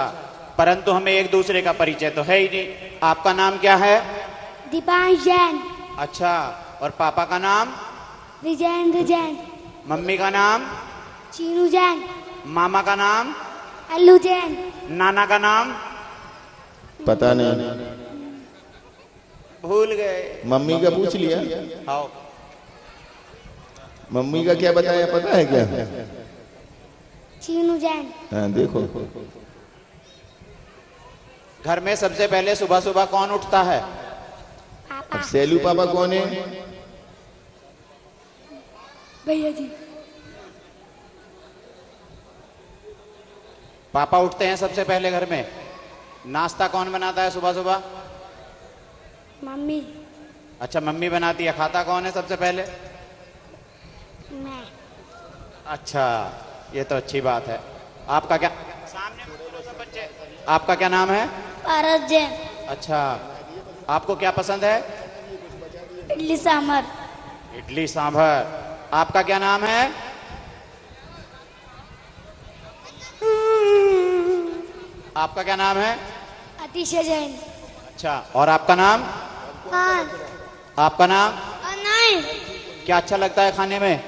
परंतु हमें एक दूसरे का परिचय तो है ही नहीं। आपका नाम क्या है? दीपांश जैन। अच्छा, और पापा का नाम? विजेंद्र जैन। मम्मी का नाम? चीनू जैन। मामा का नाम? अल्लू जैन। नाना का नाम? पता नहीं, भूल गए। मम्मी का पूछ लिया। आओ, मम्मी का क्या बताया पता है क्या? चीनू जैन। हाँ देखो, घर में सबसे पहले सुबह सुबह कौन उठता है? पापा। अब सेलू पापा कौन है? भैया जी। पापा उठते हैं सबसे पहले घर में। नाश्ता कौन बनाता है सुबह सुबह? मम्मी। अच्छा, मम्मी बनाती है। खाता कौन है सबसे पहले? मैं। अच्छा, ये तो अच्छी बात है। आपका क्या, सामने बोलो सब बच्चे, आपका क्या नाम है? पारस जैन। अच्छा, आपको क्या पसंद है? इडली सांभर। इडली सांभर। आपका क्या नाम है? आपका क्या नाम है? अतिशय जैन। अच्छा, और आपका नाम? हाँ। आपका नाम? नहीं। क्या अच्छा लगता है खाने में?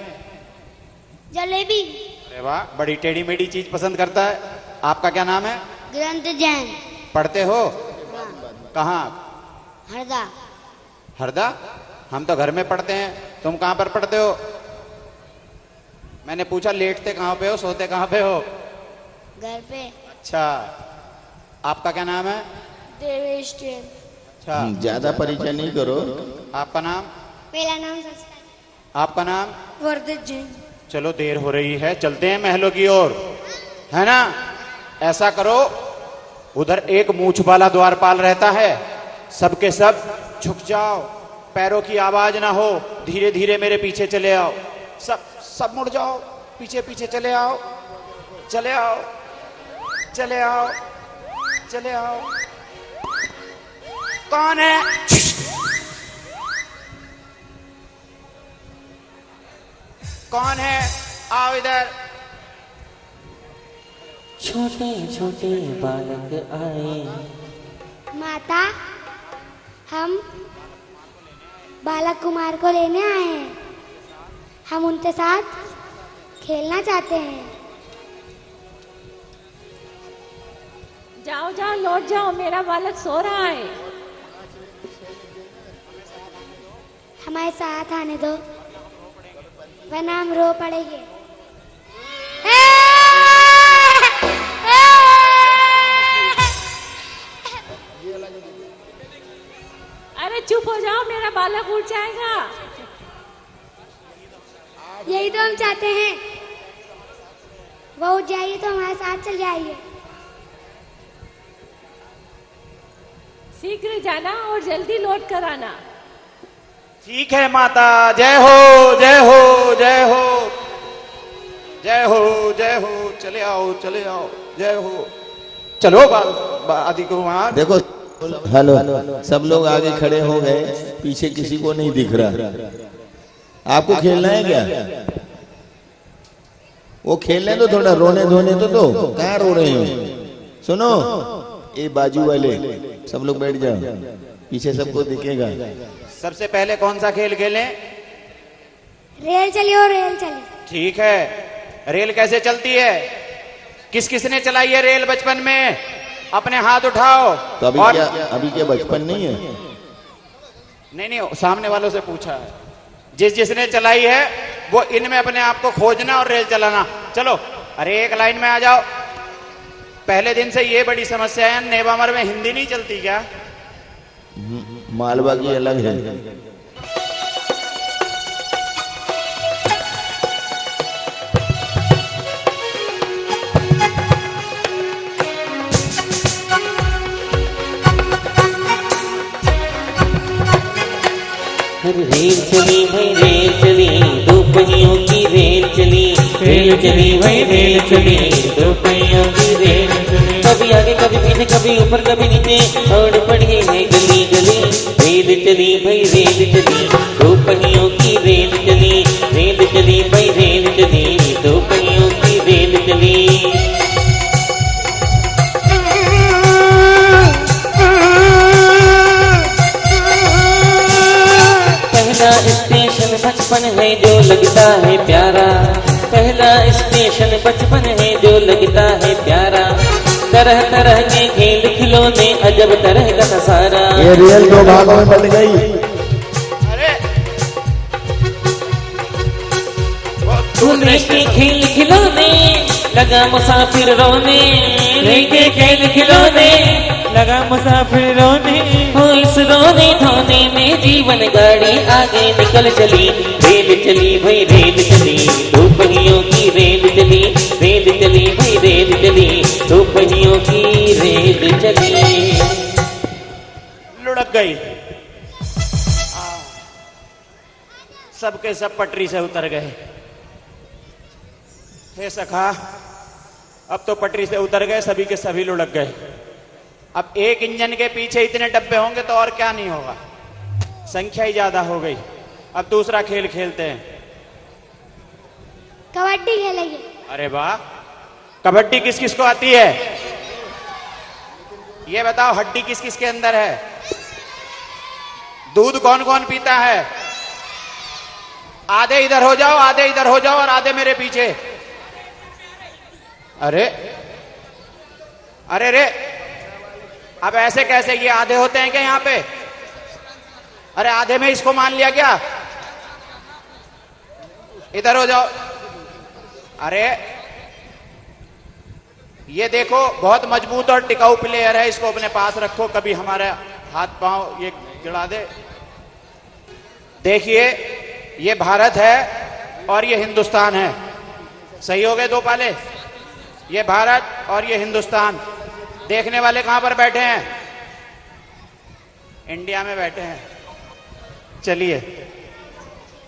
जलेबी। अरे वाह, बड़ी टेढ़ी मेढ़ी चीज पसंद करता है। आपका क्या नाम है? ग्रंथ जैन। पढ़ते हो? कहाँ? हरदा। हरदा? हम तो घर में पढ़ते हैं, तुम कहाँ पर पढ़ते हो? मैंने पूछा लेटते कहाँ पे हो, सोते कहाँ पे हो? घर पे। अच्छा, आपका क्या नाम है? देवेश जैन। अच्छा, ज्यादा परिचय नहीं करो। आपका नाम? मेरा नाम संस्कार। आपका नाम? वर्धित जैन। चलो देर हो रही है, चलते हैं महलों की ओर, है ना? ऐसा करो, उधर एक मूछ वाला द्वारपाल रहता है, सबके सब झुक जाओ, पैरों की आवाज ना हो, धीरे धीरे मेरे पीछे चले आओ। सब मुड़ जाओ, पीछे पीछे चले आओ, चले आओ, चले आओ, चले आओ। कौन है? कौन है? आओ इधर। छोटे छोटे बालक आए। माता, हम बालक कुमार को लेने आए हैं। हम उनके साथ खेलना चाहते हैं। जाओ जाओ, लौट जाओ, मेरा बालक सो रहा है। हमारे साथ आने दो, वरना हम रो पड़ेंगे। अरे चुप हो जाओ, मेरा बालक उठ जाएगा। यही तो हम चाहते हैं, वो उठ जाइए तो हमारे साथ चल जाइए। शीघ्र जाना और जल्दी लौट कर आना। ठीक है माता, जय हो जय हो जय हो। जय हो जय हो, चले आओ चले आओ, जय हो। चलो आदि कुमार। देखो हेलो, सब लोग आगे खड़े हो गए, पीछे किसी को नहीं दिख रहा। आपको खेलना है क्या? वो खेलने दो थोड़ा, रोने धोने तो दो। कहाँ रो रहे हो? सुनो, ये बाजू वाले सब लोग बैठ जाओ, पीछे सबको दिखेगा। सबसे पहले कौन सा खेल खेलें? रेल चली और रेल चली। ठीक है, रेल कैसे चलती है? किस किसने चलाई है रेल बचपन में? अपने हाथ उठाओ। तो अभी क्या बचपन नहीं है? नहीं, सामने वालों से पूछा है। जिसने चलाई है वो इनमें अपने आप को खोजना और रेल चलाना। चलो, अरे एक लाइन में आ जाओ। पहले दिन से ये बड़ी समस्या है, नेवामर में हिंदी नहीं चलती क्या? मालवा की अलग है। रेल चली भाई रेल चली, दो पहियों की रेल चली। रेल चली भाई रेल चली, दो पहियों की रेल चली। कभी आगे कभी पीछे, कभी ऊपर कभी नीचे, और पड़ी है गली गली। रेल चली भाई रेल चली, दो पहियों की रेल चली। रेल चली भाई रेल चली, दो पहियों की रेल चली। पहला स्टेशन बचपन है जो लगता है प्यारा। पहला स्टेशन बचपन है जो लगता है प्यारा। तरह तरह के खेल खिलौने, अजब तरह का नजारा। ये रेल दो भागों में बन गई। अरे लेके खेल खिलौने, लगा मुसाफिर रोने। लेके खेल खिलौने, लगा मुसाफिर रोने। हो इस रोने धोने में जीवन गाड़ी आगे निकल चली। रेल चली भाई रेल चली, दो पहियों की रेल चली। रेल चली भाई रेल चली, दो पहियों की रेल चली। लुढ़क गई। सबके सब पटरी से उतर गए। हे सखा, अब तो पटरी से उतर गए, सभी के सभी लुढ़क गए। अब एक इंजन के पीछे इतने डब्बे होंगे तो और क्या नहीं होगा, संख्या ही ज्यादा हो गई। अब दूसरा खेल खेलते हैं, कबड्डी खेलेंगे। अरे वाह, कबड्डी किस किस को आती है? ये बताओ, हड्डी किस किस के अंदर है? दूध कौन कौन पीता है? आधे इधर हो जाओ, आधे इधर हो जाओ, और आधे मेरे पीछे। अरे अरे रे, अब ऐसे कैसे? ये आधे होते हैं क्या यहाँ पे? अरे आधे में इसको मान लिया क्या? इधर हो जाओ। अरे ये देखो, बहुत मजबूत और टिकाऊ प्लेयर है, इसको अपने पास रखो, कभी हमारे हाथ पांव ये गिरा दे। देखिए, ये भारत है और ये हिंदुस्तान है। सही हो गए दो पाले? ये भारत और ये हिंदुस्तान। देखने वाले कहां पर बैठे हैं? इंडिया में बैठे हैं। चलिए,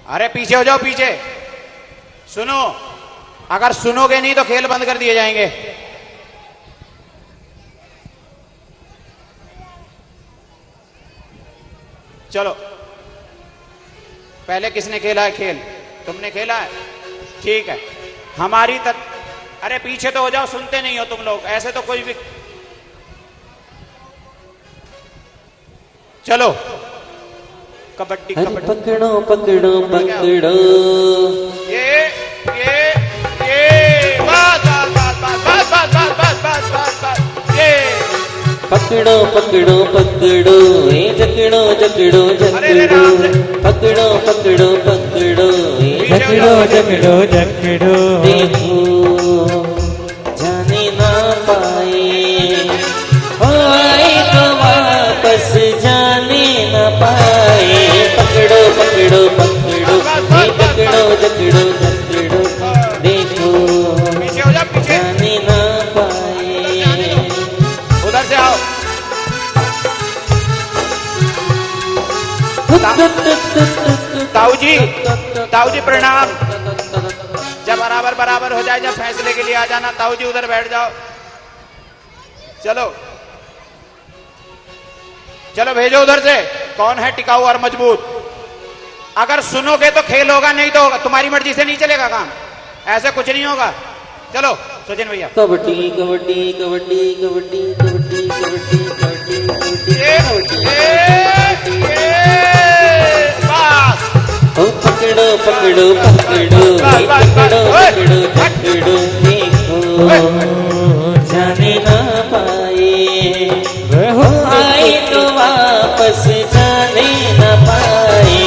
अरे पीछे हो जाओ, पीछे सुनो। अगर सुनोगे नहीं तो खेल बंद कर दिए जाएंगे। चलो, पहले किसने खेला है खेल? तुमने खेला है, ठीक है। हमारी अरे पीछे तो हो जाओ, सुनते नहीं हो तुम लोग, ऐसे तो कोई भी। चलो, कबड्डी अरे कबड्डी। पकड़ो पकड़ो पकड़ो, ये बस बस बस बस बस बस बस बस बस बस ये पकड़ो पकड़ो पकड़ो, ए जकड़ो जकड़ो जकड़ो। पकड़ो पकड़ो पकड़ो, ए जकड़ो जकड़ो जकड़ो। देखो जाने ना पाए, ओ आए तो वापस जाने ना पाए। पकड़ो पकड़ो पकड़ो, ए जकड़ो जकड़ो जकड़ो। देखो पीछे हो जा, पीछे। जाने ना पाए। उधर से आओ। ताऊ जी प्रणाम। जब बराबर बराबर हो जाए, जब फैसले के लिए आ जाना, ताऊ जी उधर बैठ जाओ। चलो चलो भेजो उधर से, कौन है टिकाऊ और मजबूत। अगर सुनोगे तो खेल होगा, नहीं तो होगा। तुम्हारी मर्जी से नहीं चलेगा काम, ऐसे कुछ नहीं होगा। चलो सचिन भैया। कबड्डी कबड्डी कबड्डी कबड्डी कबड्डी कबड्डी कबड्डी बस ओ पकड़ो पकड़ो पकड़ो पकड़ो पकड़ो पकड़ो, देखो जाने ना पाए, वो आए तो वापस जाने ना पाए।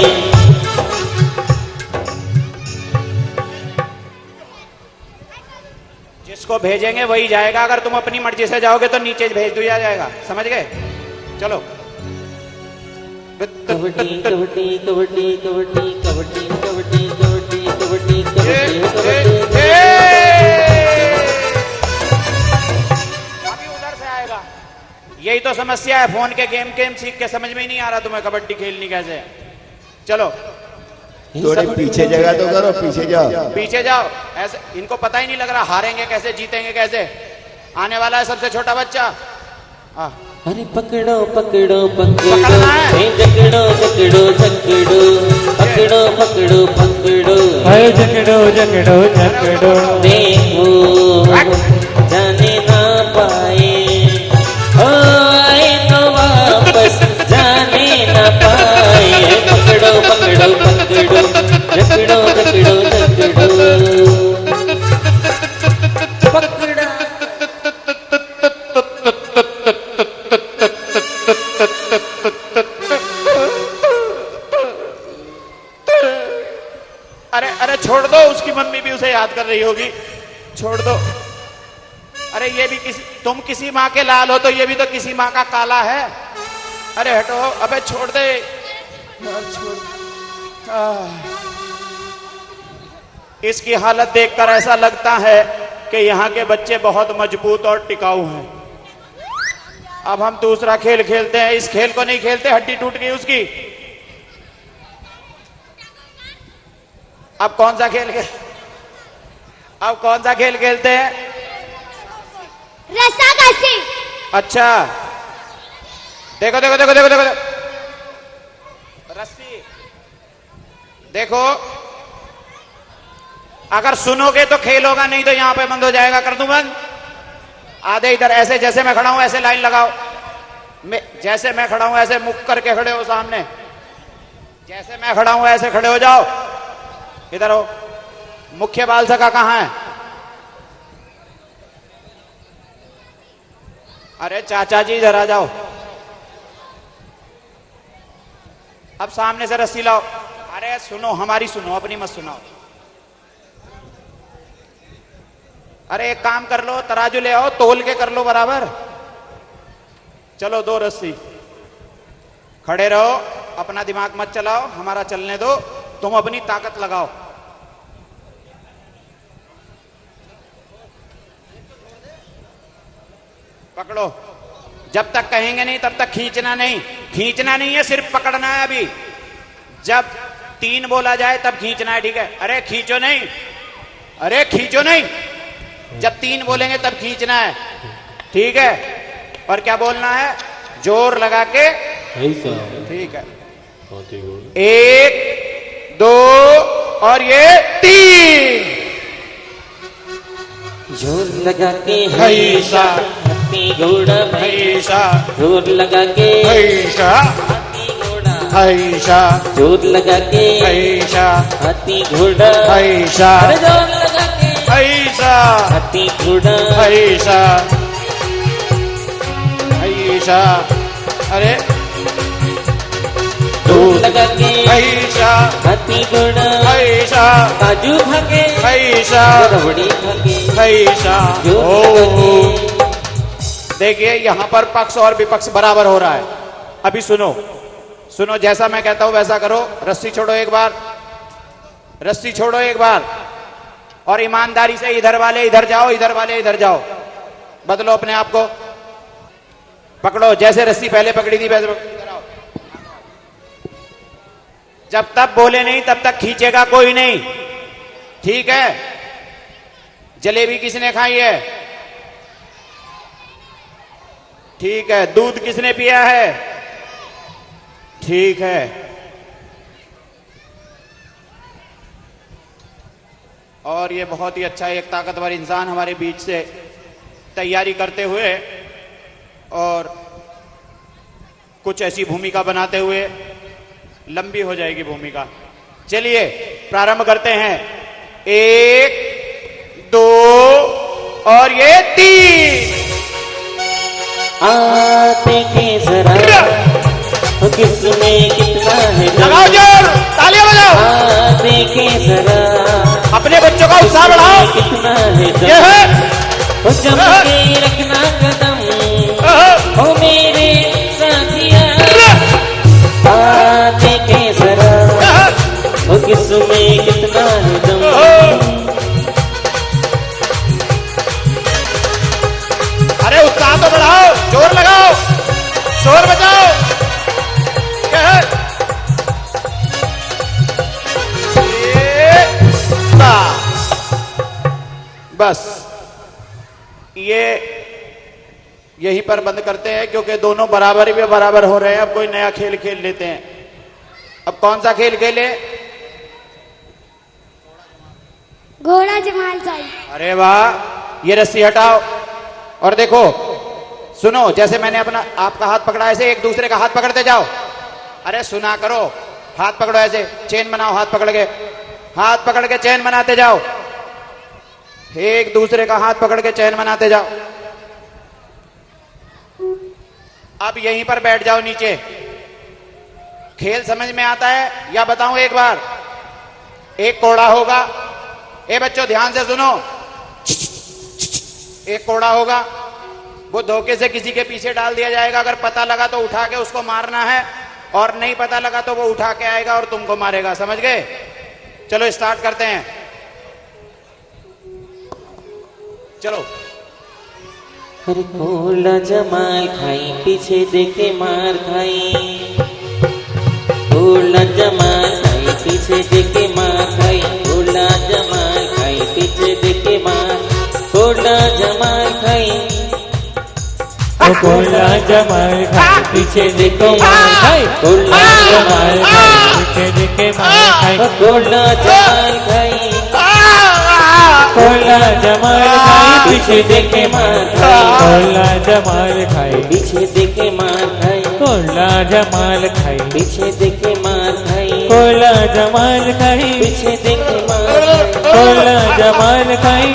जिसको भेजेंगे वही जाएगा। अगर तुम अपनी मर्जी से जाओगे तो नीचे भेज दिया जाएगा, समझ गए। चलो कबड्डी कबड्डी कबड्डी कबड्डी कबड्डी कबड्डी कबड्डी कबड्डी कबड्डी। अभी उधर से आएगा। यही तो समस्या है, फोन के गेम सीख के समझ में ही नहीं आ रहा तुम्हें कबड्डी खेलनी कैसे है। चलो थोड़े पीछे जगह तो करो, पीछे जाओ। पीछे जाओ। ऐसे इनको पता ही नहीं लग रहा हारेंगे कैसे, जीतेंगे कैसे। आने वाला है सबसे छोटा बच्चा। अरे पकड़ो पकड़ो पकड़ो, पकड़ना है। जकड़ो जकड़ो जकड़ो, पकड़ो पकड़ो पकड़ो, हाय जकड़ो जकड़ो जकड़ो, देखो जाने ना पाए, ओ आए तो वापस जाने ना पाए। पकड़ो पकड़ो पकड़ो, जकड़ो जकड़ो जकड़ो, पकड़ा। अरे अरे छोड़ दो, उसकी मम्मी भी उसे याद कर रही होगी, छोड़ दो। अरे ये भी तुम किसी माँ के लाल हो तो ये भी तो किसी माँ का काला है। अरे हटो, अबे छोड़ दे, छोड़। इसकी हालत देखकर ऐसा लगता है कि यहाँ के बच्चे बहुत मजबूत और टिकाऊ हैं। अब हम दूसरा खेल खेलते हैं। इस खेल को नहीं खेलते, हड्डी टूट गई उसकी। अब कौन सा खेल खेलते हैं? रस्साकशी। अच्छा देखो देखो देखो देखो देखो, रस्सी। देखो अगर सुनोगे तो खेल होगा, नहीं तो यहां पे बंद हो जाएगा। कर दूं बंद? आधे इधर ऐसे, जैसे मैं खड़ा हूं ऐसे लाइन लगाओ। जैसे मैं खड़ा हूं ऐसे मुख करके खड़े हो सामने। जैसे मैं खड़ा हूं ऐसे खड़े हो जाओ। इधर हो। मुख्य बाल सखा कहां है? अरे चाचा जी इधर आ जाओ। अब सामने से रस्सी लाओ। अरे सुनो, हमारी सुनो, अपनी मत सुनाओ। अरे एक काम कर लो, तराजू ले आओ, तोल के कर लो बराबर। चलो 2 रस्सी। खड़े रहो, अपना दिमाग मत चलाओ, हमारा चलने दो। तुम अपनी ताकत लगाओ। पकड़ो। जब तक कहेंगे नहीं तब तक खींचना नहीं। खींचना नहीं है, सिर्फ पकड़ना है। अभी जब 3 बोला जाए तब खींचना है, ठीक है? अरे खींचो नहीं, अरे खींचो नहीं। जब 3 बोलेंगे तब खींचना है, ठीक है? और क्या बोलना है? जोर लगा के, ठीक है? 1 2 और ये 3। जोर लगा के हैसा, हाथी घोड़ा हैसा, जोर लगा के हैसा, हाथी घोड़ा, हैसा, जोर लगा के हैसा, हाथी घोड़ा, हैसा, अरे जोर लगा के हैसा, हाथी घोड़ा, हैसा, हैसा। अरे जोर लगा के हैसा, हाथी घोड़ा, हैसा, काजू खाके हैसा, रबड़ी खाके हैसा। जोर लगा के। देखिए यहां पर पक्ष और विपक्ष बराबर हो रहा है। अभी सुनो सुनो, जैसा मैं कहता हूं वैसा करो। रस्सी छोड़ो एक बार, रस्सी छोड़ो एक बार, और ईमानदारी से इधर वाले इधर जाओ, इधर वाले इधर जाओ। बदलो अपने आप को। पकड़ो, जैसे रस्सी पहले पकड़ी थी वैसे इधर आओ। जब तक बोले नहीं तब तक खींचेगा कोई नहीं, ठीक है? जलेबी किसने खाई है? ठीक है। दूध किसने पिया है? ठीक है। और ये बहुत ही अच्छा एक ताकतवर इंसान हमारे बीच से तैयारी करते हुए और कुछ ऐसी भूमिका बनाते हुए, लंबी हो जाएगी भूमिका। चलिए प्रारंभ करते हैं। 1 2 और ये 3। देखे जरा किसमें कितना है दम। लगाओ जोर, तालियां बजाओ। देखे जरा अपने बच्चों का उत्साह बढ़ाओ। कितना है दम। ये है जम के रखना कदम ओ मेरे साथिया। देखे जरा किसमें कितना है दम। अरे उत्साह तो बढ़ाओ, जोर लगाओ, शोर बजाओ। क्या है? बस ये यहीं पर बंद करते हैं, क्योंकि दोनों बराबर ही बराबर हो रहे हैं। अब कोई नया खेल खेल लेते हैं। अब कौन सा खेल खेले? घोड़ा जमाल चाहिए। अरे वाह, ये रस्सी हटाओ और देखो, सुनो। जैसे मैंने अपना आपका हाथ पकड़ा, ऐसे एक दूसरे का हाथ पकड़ते जाओ। अरे सुना करो, हाथ पकड़ो, ऐसे चेन बनाओ। हाथ पकड़ के चेन बनाते जाओ। एक दूसरे का हाथ पकड़ के चेन बनाते जाओ। अब यहीं पर बैठ जाओ नीचे। खेल समझ में आता है या बताऊं एक बार? एक कोड़ा होगा। ए बच्चों ध्यान से सुनो। एक कोड़ा होगा, वो धोखे से किसी के पीछे डाल दिया जाएगा। अगर पता लगा तो उठा के उसको मारना है, और नहीं पता लगा तो वो उठा के आएगा और तुमको मारेगा। समझ गए? चलो स्टार्ट करते हैं। चलो। अरे कोला जमाल खाई पीछे देखे मार खाई। कोला जमाल खाई पीछे देखे मार खाई। कोला जमाल खाई पीछे देखे मार। कोला जमाल खाई। कोला जमाल खाई पीछे देखो मार खाई। कोला जमाल खाई पीछे देखे मार खाई। कोला जमाल खाई। कोला जमाल खाई पीछे देखे मार खाई। कोला जमाल खाई पीछे देखे मार खाई। कोला जमाल खाई पीछे देखे मार खाई। कोला जमाल खाई पीछे देखे मार खाई। कोला जमाल खाई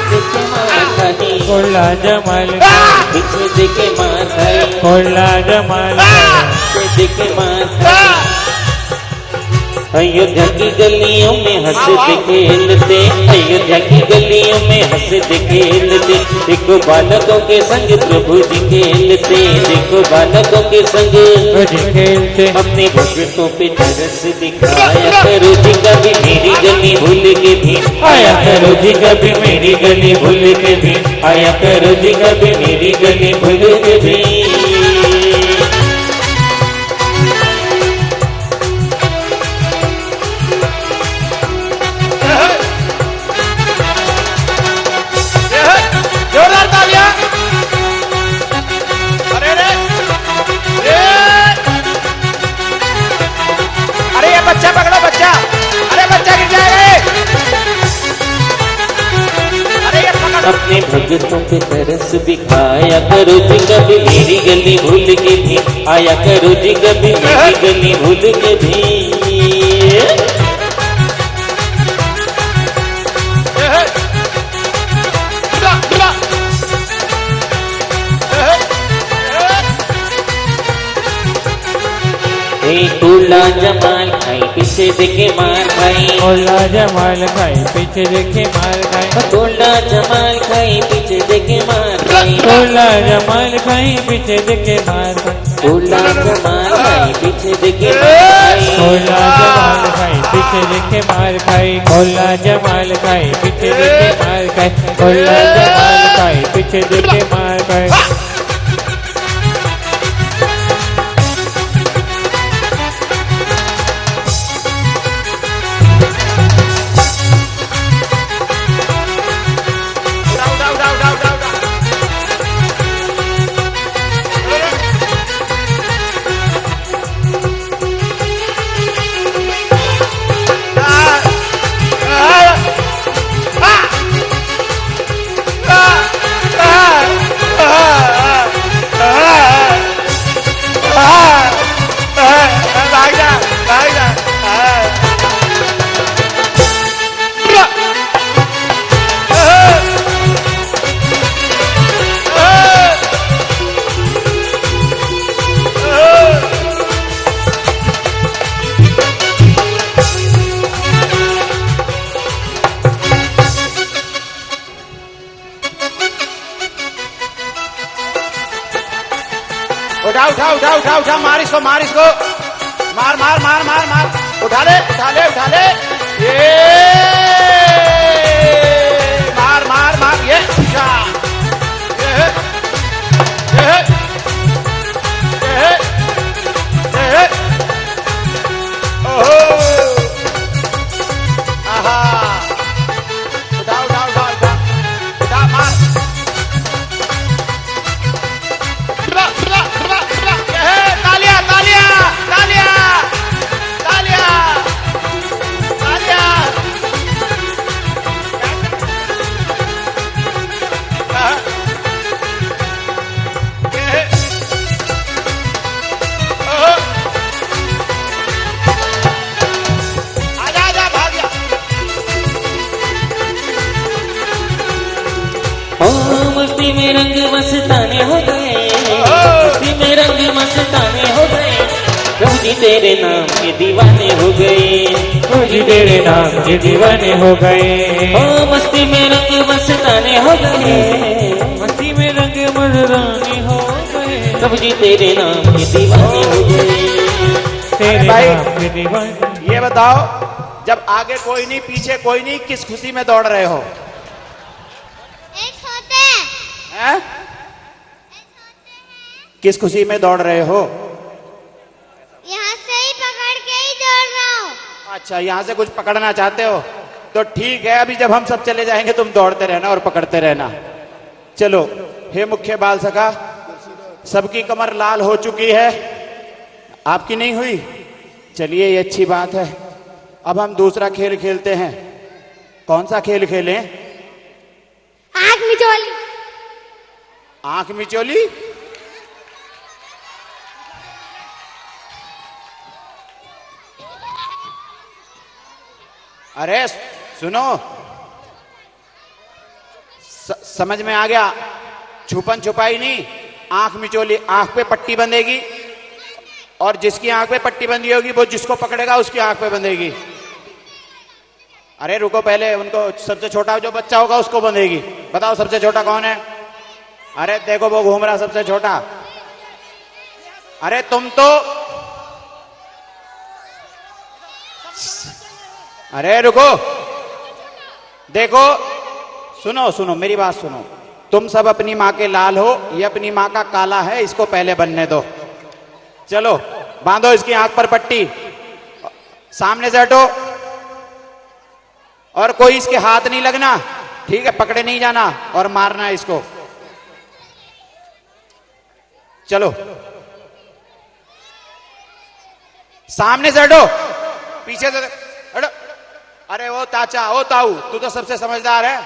देखे मार खाई। कोला जमाल खाई पीछे देखे मार खाई। कोला जमाल खाई पीछे देखे मार खाई। अयोध्या की गलियों में हंसते खेलते। अयोध्या की गलियों में हंसते खेलते। देखो बालकों के संग प्रभु जी खेलते। देखो बालकों के संग जी खेलते। अपने भक्तों पे तरस दिखाया करो जी कभी मेरी गली भूल के भी। आया करो जी कभी मेरी गली भूल के भी। आया करो जी कभी मेरी गली भूल के भी। जोरदार तालियां। अरे अरे ये बच्चा पकड़ो, बच्चा। अरे बच्चा गिर जाएगा। अरे ये पकड़ो। अपने भक्तों पे तरस दिखाया करो जी कभी मेरी गली भूल के भी। आया करो जी कभी मेरी गली भूल के भी। कोला जमाल खाई पीछे देखे मार खाई। कोला जमाल खाई पीछे देखे मार खाई। कोला जमाल खाई पीछे देखे मार खाई। कोला जमाल खाई पीछे देखे मार खाई। कोला जमाल खाई पीछे देखे मार खाई। कोला जमाल खाई पीछे देखे मार खाई। कोला जमाल खाई पीछे देखे मार खाई। कोला जमाल खाई पीछे देखे मार खाई। उठा उठा उठा उठा उठा, मार इसको, मार इसको, मार मार मार मार मार, उठा ले उठा ले उठा ले, ये मार मार मार, ये ओहो, आहा, उठा उठा उठा उठा उठा, मार, तालियां तालियां तालियां तालियां तालियां, आजा आजा, भाग जा। ओ मस्ती में रंग मस्ताने हो गए, मस्ती में रंग मस्ताने हो गए, प्रभु जी तेरे नाम के दीवाने हो गए, प्रभु जी तेरे नाम के दीवाने हो गए। ओ मस्ती में रंग मस्ताने हो गए, मस्ती में रंग मर्दानी हो गए, प्रभु जी तेरे नाम के दीवाने हो गए। तेरे भाई, नाम के दीवाने। ये बताओ, जब आगे कोई नहीं पीछे कोई नहीं, किस खुशी में दौड़ रहे हो? एक होते हैं? किस खुशी में दौड़ रहे हो? यहाँ से ही पकड़ के ही दौड़ रहा हूँ। अच्छा, यहाँ से कुछ पकड़ना चाहते हो तो ठीक है, अभी जब हम सब चले जाएंगे तुम दौड़ते रहना और पकड़ते रहना। चलो, हे मुख्य बाल सखा, सबकी कमर लाल हो चुकी है, आपकी नहीं हुई? चलिए, ये अच्छी बात है। अब हम दूसरा खेल खेलते हैं। कौन सा खेल खेलें? आँख मिचोली। आंख मिचोली? अरे सुनो, समझ में आ गया? छुपन छुपाई नहीं, आंख मिचोली। आंख पे पट्टी बंधेगी और जिसकी आंख पे पट्टी बंधी होगी वो जिसको पकड़ेगा उसकी आंख पे बंधेगी। अरे रुको, पहले उनको, सबसे छोटा जो बच्चा होगा उसको बंधेगी। बताओ सबसे छोटा कौन है? अरे देखो वो घूम रहा सबसे छोटा। अरे तुम तो, अरे रुको, देखो, सुनो सुनो मेरी बात सुनो। तुम सब अपनी माँ के लाल हो, ये अपनी माँ का काला है, इसको पहले बनने दो। चलो, बांधो इसकी आंख पर पट्टी, सामने से हटो, और कोई इसके हाथ नहीं लगना, ठीक है? पकड़े नहीं जाना और मारना इसको। चलो, सामने से हटो, पीछे से हटो। अरे वो ताचा, ओ ताऊ, तू तो सबसे समझदार है।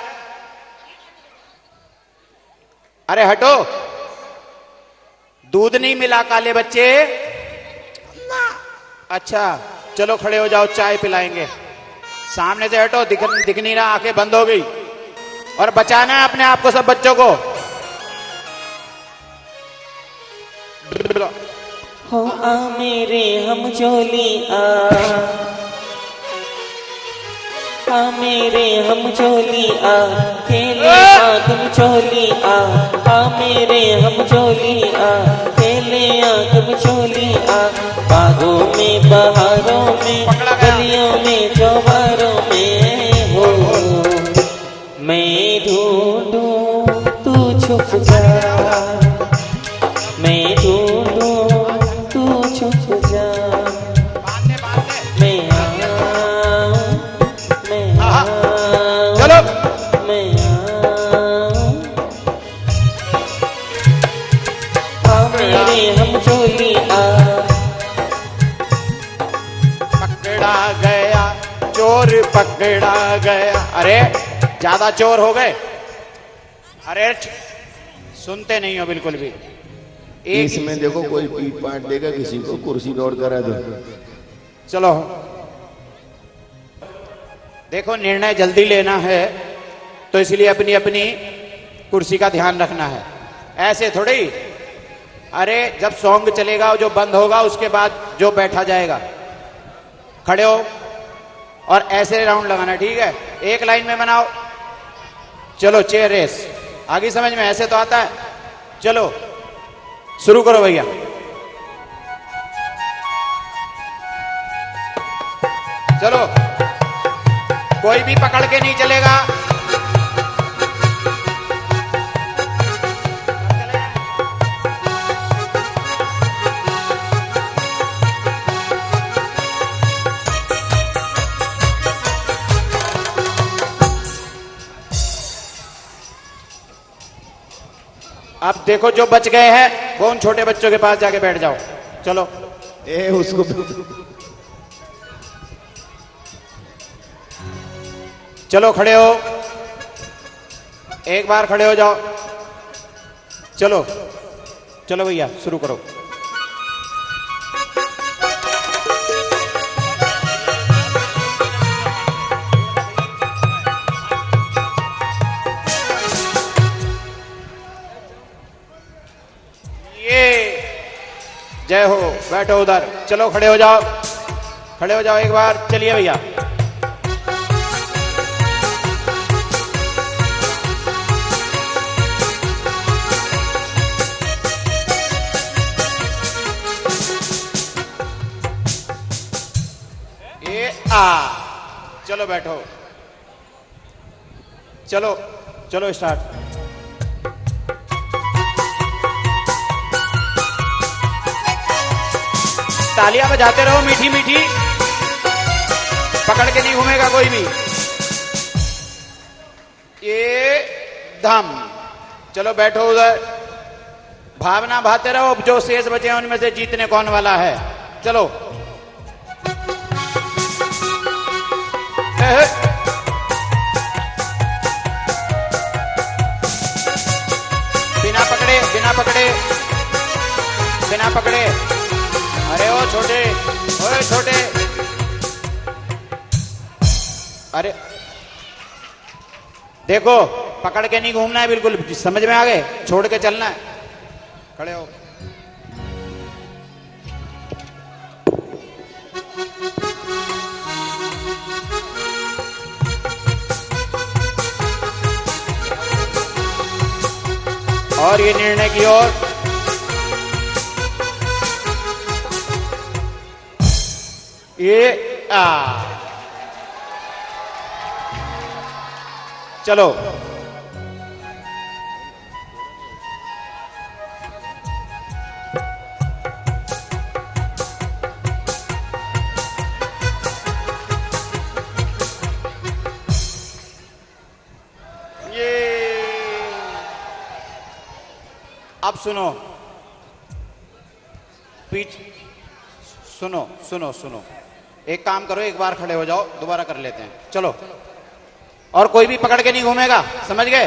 अरे हटो, दूध नहीं मिला काले बच्चे? अच्छा, चलो खड़े हो जाओ, चाय पिलाएंगे। सामने से हटो, दिख नहीं रहा, आंखें बंद हो गई। और बचाना है अपने आप को, सब बच्चों को। हो आ मेरे हम चोली आ मेरे हम चोली आ, खेले आँख मिचोली आ मेरे हम चोली आ, खेले आँख मिचोली आ। बागों में बहारों में, गलियों में चौबारों में, हो मैं ढूंढूं तू छुप जा, मैं ढूंढूं तू छुप जा, मैं आऊं, मैं आऊं, चलो, मैं आऊं। आ मेरे हम चोली आ, पकड़ा गया चोर, पकड़ा गया। अरे ज्यादा चोर हो गए। अरे सुनते नहीं हो बिल्कुल भी। एक इसमें देखो कोई पीट पाट देगा किसी को, कुर्सी दौड़ करा दो। चलो, देखो निर्णय जल्दी लेना है तो इसलिए अपनी अपनी कुर्सी का ध्यान रखना है, ऐसे थोड़ी। अरे जब सॉन्ग चलेगा, जो बंद होगा उसके बाद जो बैठा जाएगा, खड़े हो और ऐसे राउंड लगाना, ठीक है? एक लाइन में बनाओ। चलो, चेयर रेस आगे समझ में, ऐसे तो आता है। चलो शुरू करो भैया। चलो, कोई भी पकड़ के नहीं चलेगा। अब देखो जो बच गए हैं वो उन छोटे बच्चों के पास जाके बैठ जाओ। चलो, उसको चलो खड़े हो, एक बार खड़े हो जाओ। चलो चलो भैया शुरू करो। जय हो, बैठो उधर। चलो खड़े हो जाओ, खड़े हो जाओ एक बार। चलिए भैया, ये चलो बैठो। चलो चलो स्टार्ट। तालियां बजाते रहो मीठी मीठी, पकड़ के नहीं घूमेगा कोई भी। ये धम। चलो बैठो उधर, भावना भाते रहो। जो शेष बचे हैं उनमें से जीतने कौन वाला है। चलो, बिना पकड़े बिना पकड़े बिना पकड़े। अरे ओ छोटे, ओए छोटे, अरे देखो पकड़ के नहीं घूमना है बिल्कुल, समझ में आ गए? छोड़ के चलना है। खड़े हो। और ये निर्णय की ओर। ये चलो, ये अब सुनो, सुनो सुनो सुनो। एक काम करो, एक बार खड़े हो जाओ, दोबारा कर लेते हैं। चलो, और कोई भी पकड़ के नहीं घूमेगा, समझ गए?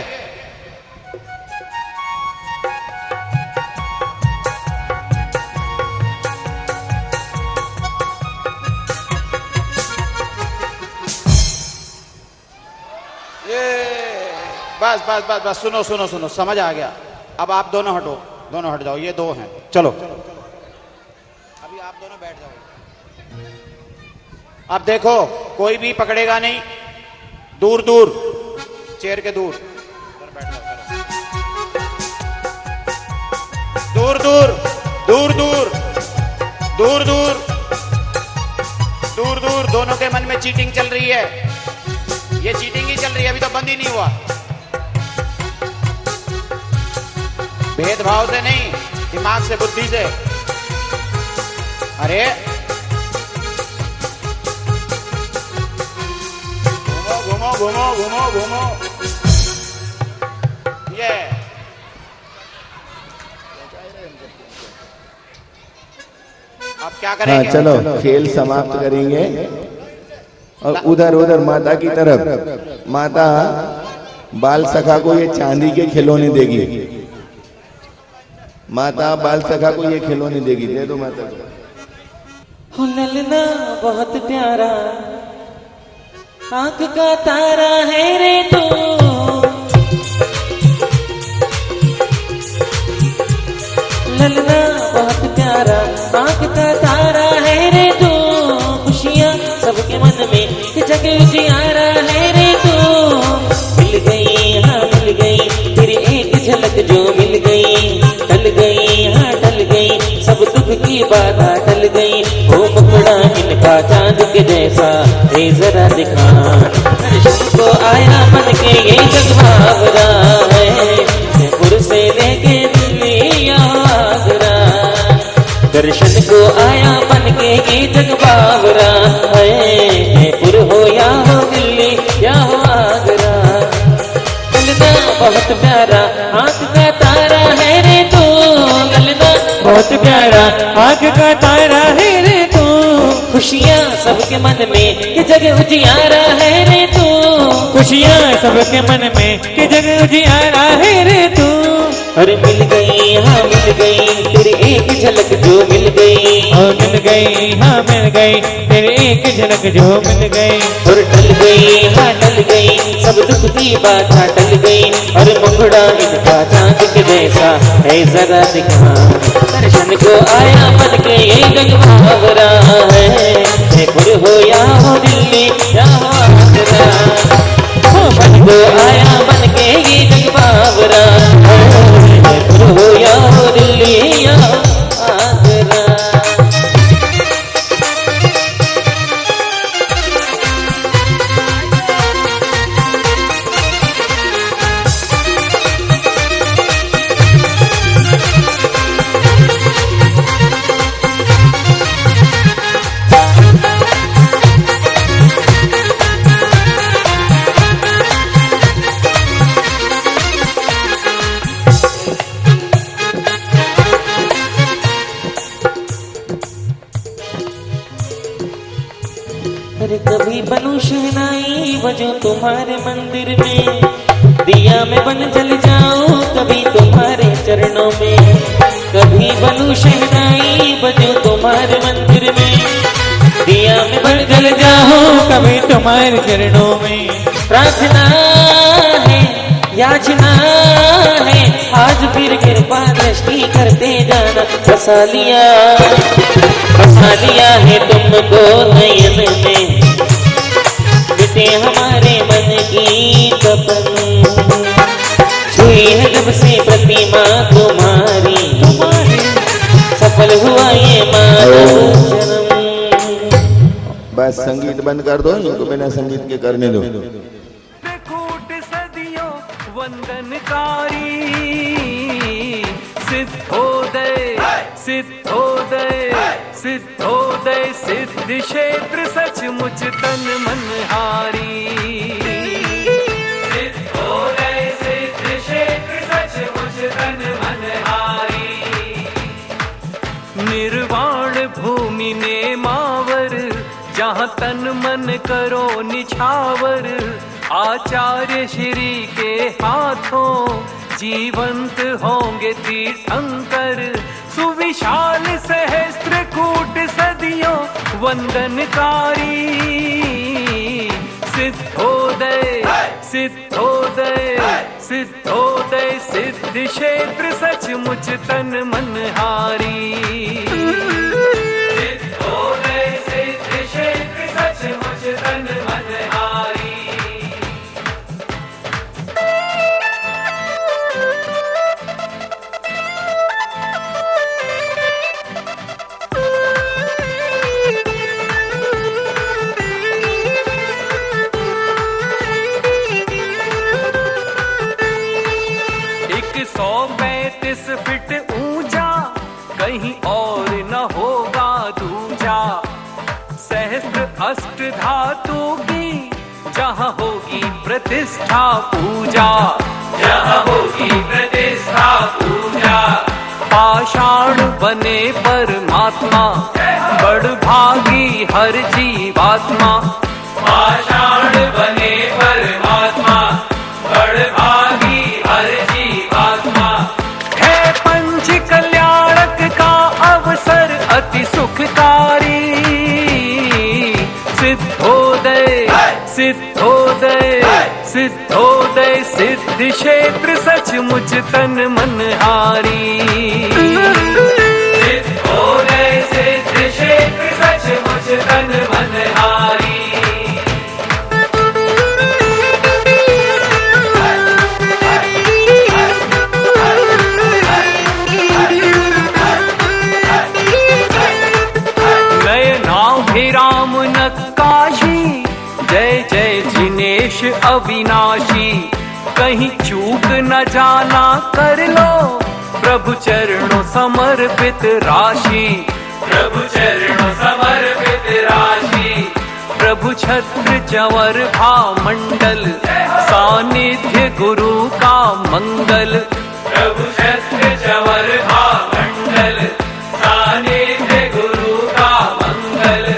ये बस बस बस बस, सुनो सुनो सुनो, समझ आ गया। अब आप दोनों हटो, दोनों हट जाओ। ये दो हैं। चलो, अभी आप दोनों बैठ जाओ। अब देखो कोई भी पकड़ेगा नहीं, दूर दूर, चेयर के दूर बैठ जाओ। दूर दूर दूर दूर दूर दूर दूर दूर। दोनों के मन में चीटिंग चल रही है, ये चीटिंग ही चल रही है, अभी तो बंद ही नहीं हुआ। भेदभाव से नहीं, दिमाग से, बुद्धि से। अरे घूमो घूमो घूमो घूमो। ये अब क्या करेंगे? हाँ, चलो खेल समाप्त करेंगे। और उधर उधर माता की तरफ, माता बाल सखा को ये चांदी के खिलौने देगी। माता बाल सखा को ये खिलौने देगी। दे दो माता को। ललना बहुत प्यारा, आंख का तारा है रे तू। ललना बहुत प्यारा, आंख का तारा है रे तू। खुशियाँ सबके मन में जगे उजियारा है रे तू। मिल गई, हाँ मिल गई, तेरी एक झलक जो मिल गई। टल गई, हाँ टल गई, सब दुख की बाधा टल गई। ओ मुखड़ा इनका चांद के जैसा कैसा है जरा दिखा। दर्शन को आया बन के ये जगबावरा है, जयपुर से लेके दिल्ली आगरा। दर्शन को आया बन के ये जगबावरा है, जयपुर हो या हो दिल्ली या हो आगरा। ललना बहुत प्यारा आँख का तारा है रे तू, ललना बहुत प्यारा आँख का तारा है रे तू। खुशियाँ सबके मन में ये जग उजियारा है रे तू। खुशियाँ सबके मन में कि जग उजियारा है रे तू। अरे मिल गई हाँ मिल गई तेरी एक झलक जो मिल गई। और मिल गई हाँ मिल गई तेरी एक झलक जो मिल गई। और टल गई हाँ टल गई सब दुख की बात टल गई। और मुखड़ा इनका चांद के जैसा है जरा दिखा। दर्शन को आया बन के ये जगबावरा है, जयपुर हो या हो दिल्ली या हो आगरा। दर्शन को आया बन के ये जगबावरा है, जयपुर हो या हो दिल्ली या आगरा। अरे कभी बनूं शहनाई बजूं तुम्हारे मंदिर में, दिया में बन जल जाऊं कभी तुम्हारे चरणों में। कभी बनूं शहनाई बजूं तुम्हारे मंदिर में, दिया में बन जल जाऊं कभी तुम्हारे चरणों में। प्रार्थना है याचना है आज फिर कृपा दृष्टि करते जाना। बसा लिया है तुमको नयन में, बीते हमारे मन की तपन। छुई है जब से प्रतिमा तुम्हारी, सफल हुआ ये मानव जन्म। बस संगीत बंद कर दो, इनको बिना संगीत के करने दो। कूट सदियों वंदनकारी सिद्धोदय सिद्धोदय सिद्धोदय सिद्ध क्षेत्र सचमुच तन मन हारी। सिद्धोदय सिद्ध क्षेत्र सचमुच तन मन हारी। निर्वाण भूमि ने मावर जहाँ तन मन करो निछावर। आचार्य श्री के हाथों जीवंत होंगे तीर्थंकर। सुविशाल सहस्त्र कूट सदियों वंदनकारी सिद्धोदय सिद्धोदय सिद्धोदय सिद्ध क्षेत्र सचमुच तन मन हारी। सिद्धोदय सिद्ध क्षेत्र सचमुच तन मन हारी। फिट ऊंचा कहीं और न होगा दूजा। सहस्त्र अष्ट धातु की जहाँ होगी प्रतिष्ठा पूजा। जहाँ होगी प्रतिष्ठा पूजा। पाषाण बने परमात्मा बड़ भागी हर जीवात्मा। पाषाण बने परमात्मा बड़ भागी हर जीवात्मा। पंच कल्याणक का अवसर अति सुखकारी। सिद्धोदय सिद्धोदय सिद्धोदय सिद्ध क्षेत्र सचमुच तन मन हारी। सिद्धोदय सिद्ध क्षेत्र सचमुच तन मन हारी। राम नक्काश जग न जाना कर लो प्रभु चरणों समर्पित राशि, प्रभु चरणों समर्पित राशि। प्रभु छत्र चंवर भामंडल सानिध्य गुरु का मंगल, प्रभु छत्र चंवर भामंडल सानिध्य गुरु का मंगल।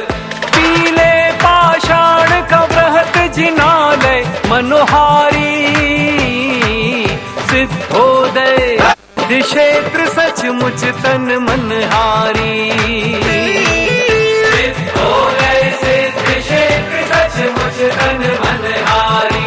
पीले पाषाण का बृहत जिनालय मनोहारी, सिद्धोदय क्षेत्र सचमुच तन मन हारी। सिद्धोदय सिद्ध क्षेत्र सचमुच तन मन हारी।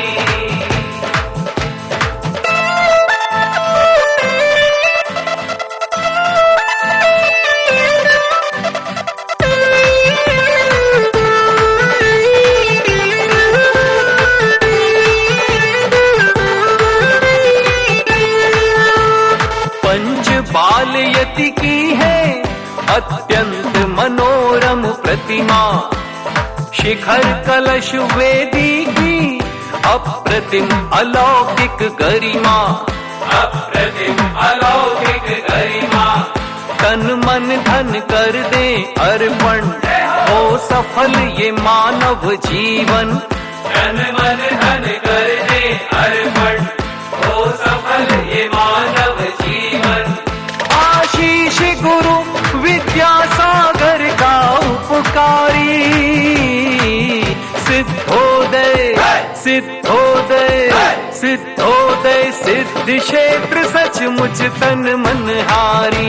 बाल यति की है अत्यंत मनोरम प्रतिमा, शिखर कलश वेदी की अप्रतिम अलौकिक गरिमा, अप्रतिम अलौकिक गरिमा। तन मन धन कर दे अर्पण, हो सफल ये मानव जीवन। तन मन धन कर दे अर्पण, हो सफल ये मानव जीवन। आशीष गुरु विद्यासागर का उपकारी, सिद्धोदय सिद्धोदय सिद्धोदय सिद्ध क्षेत्र सचमुच तन मन हारी।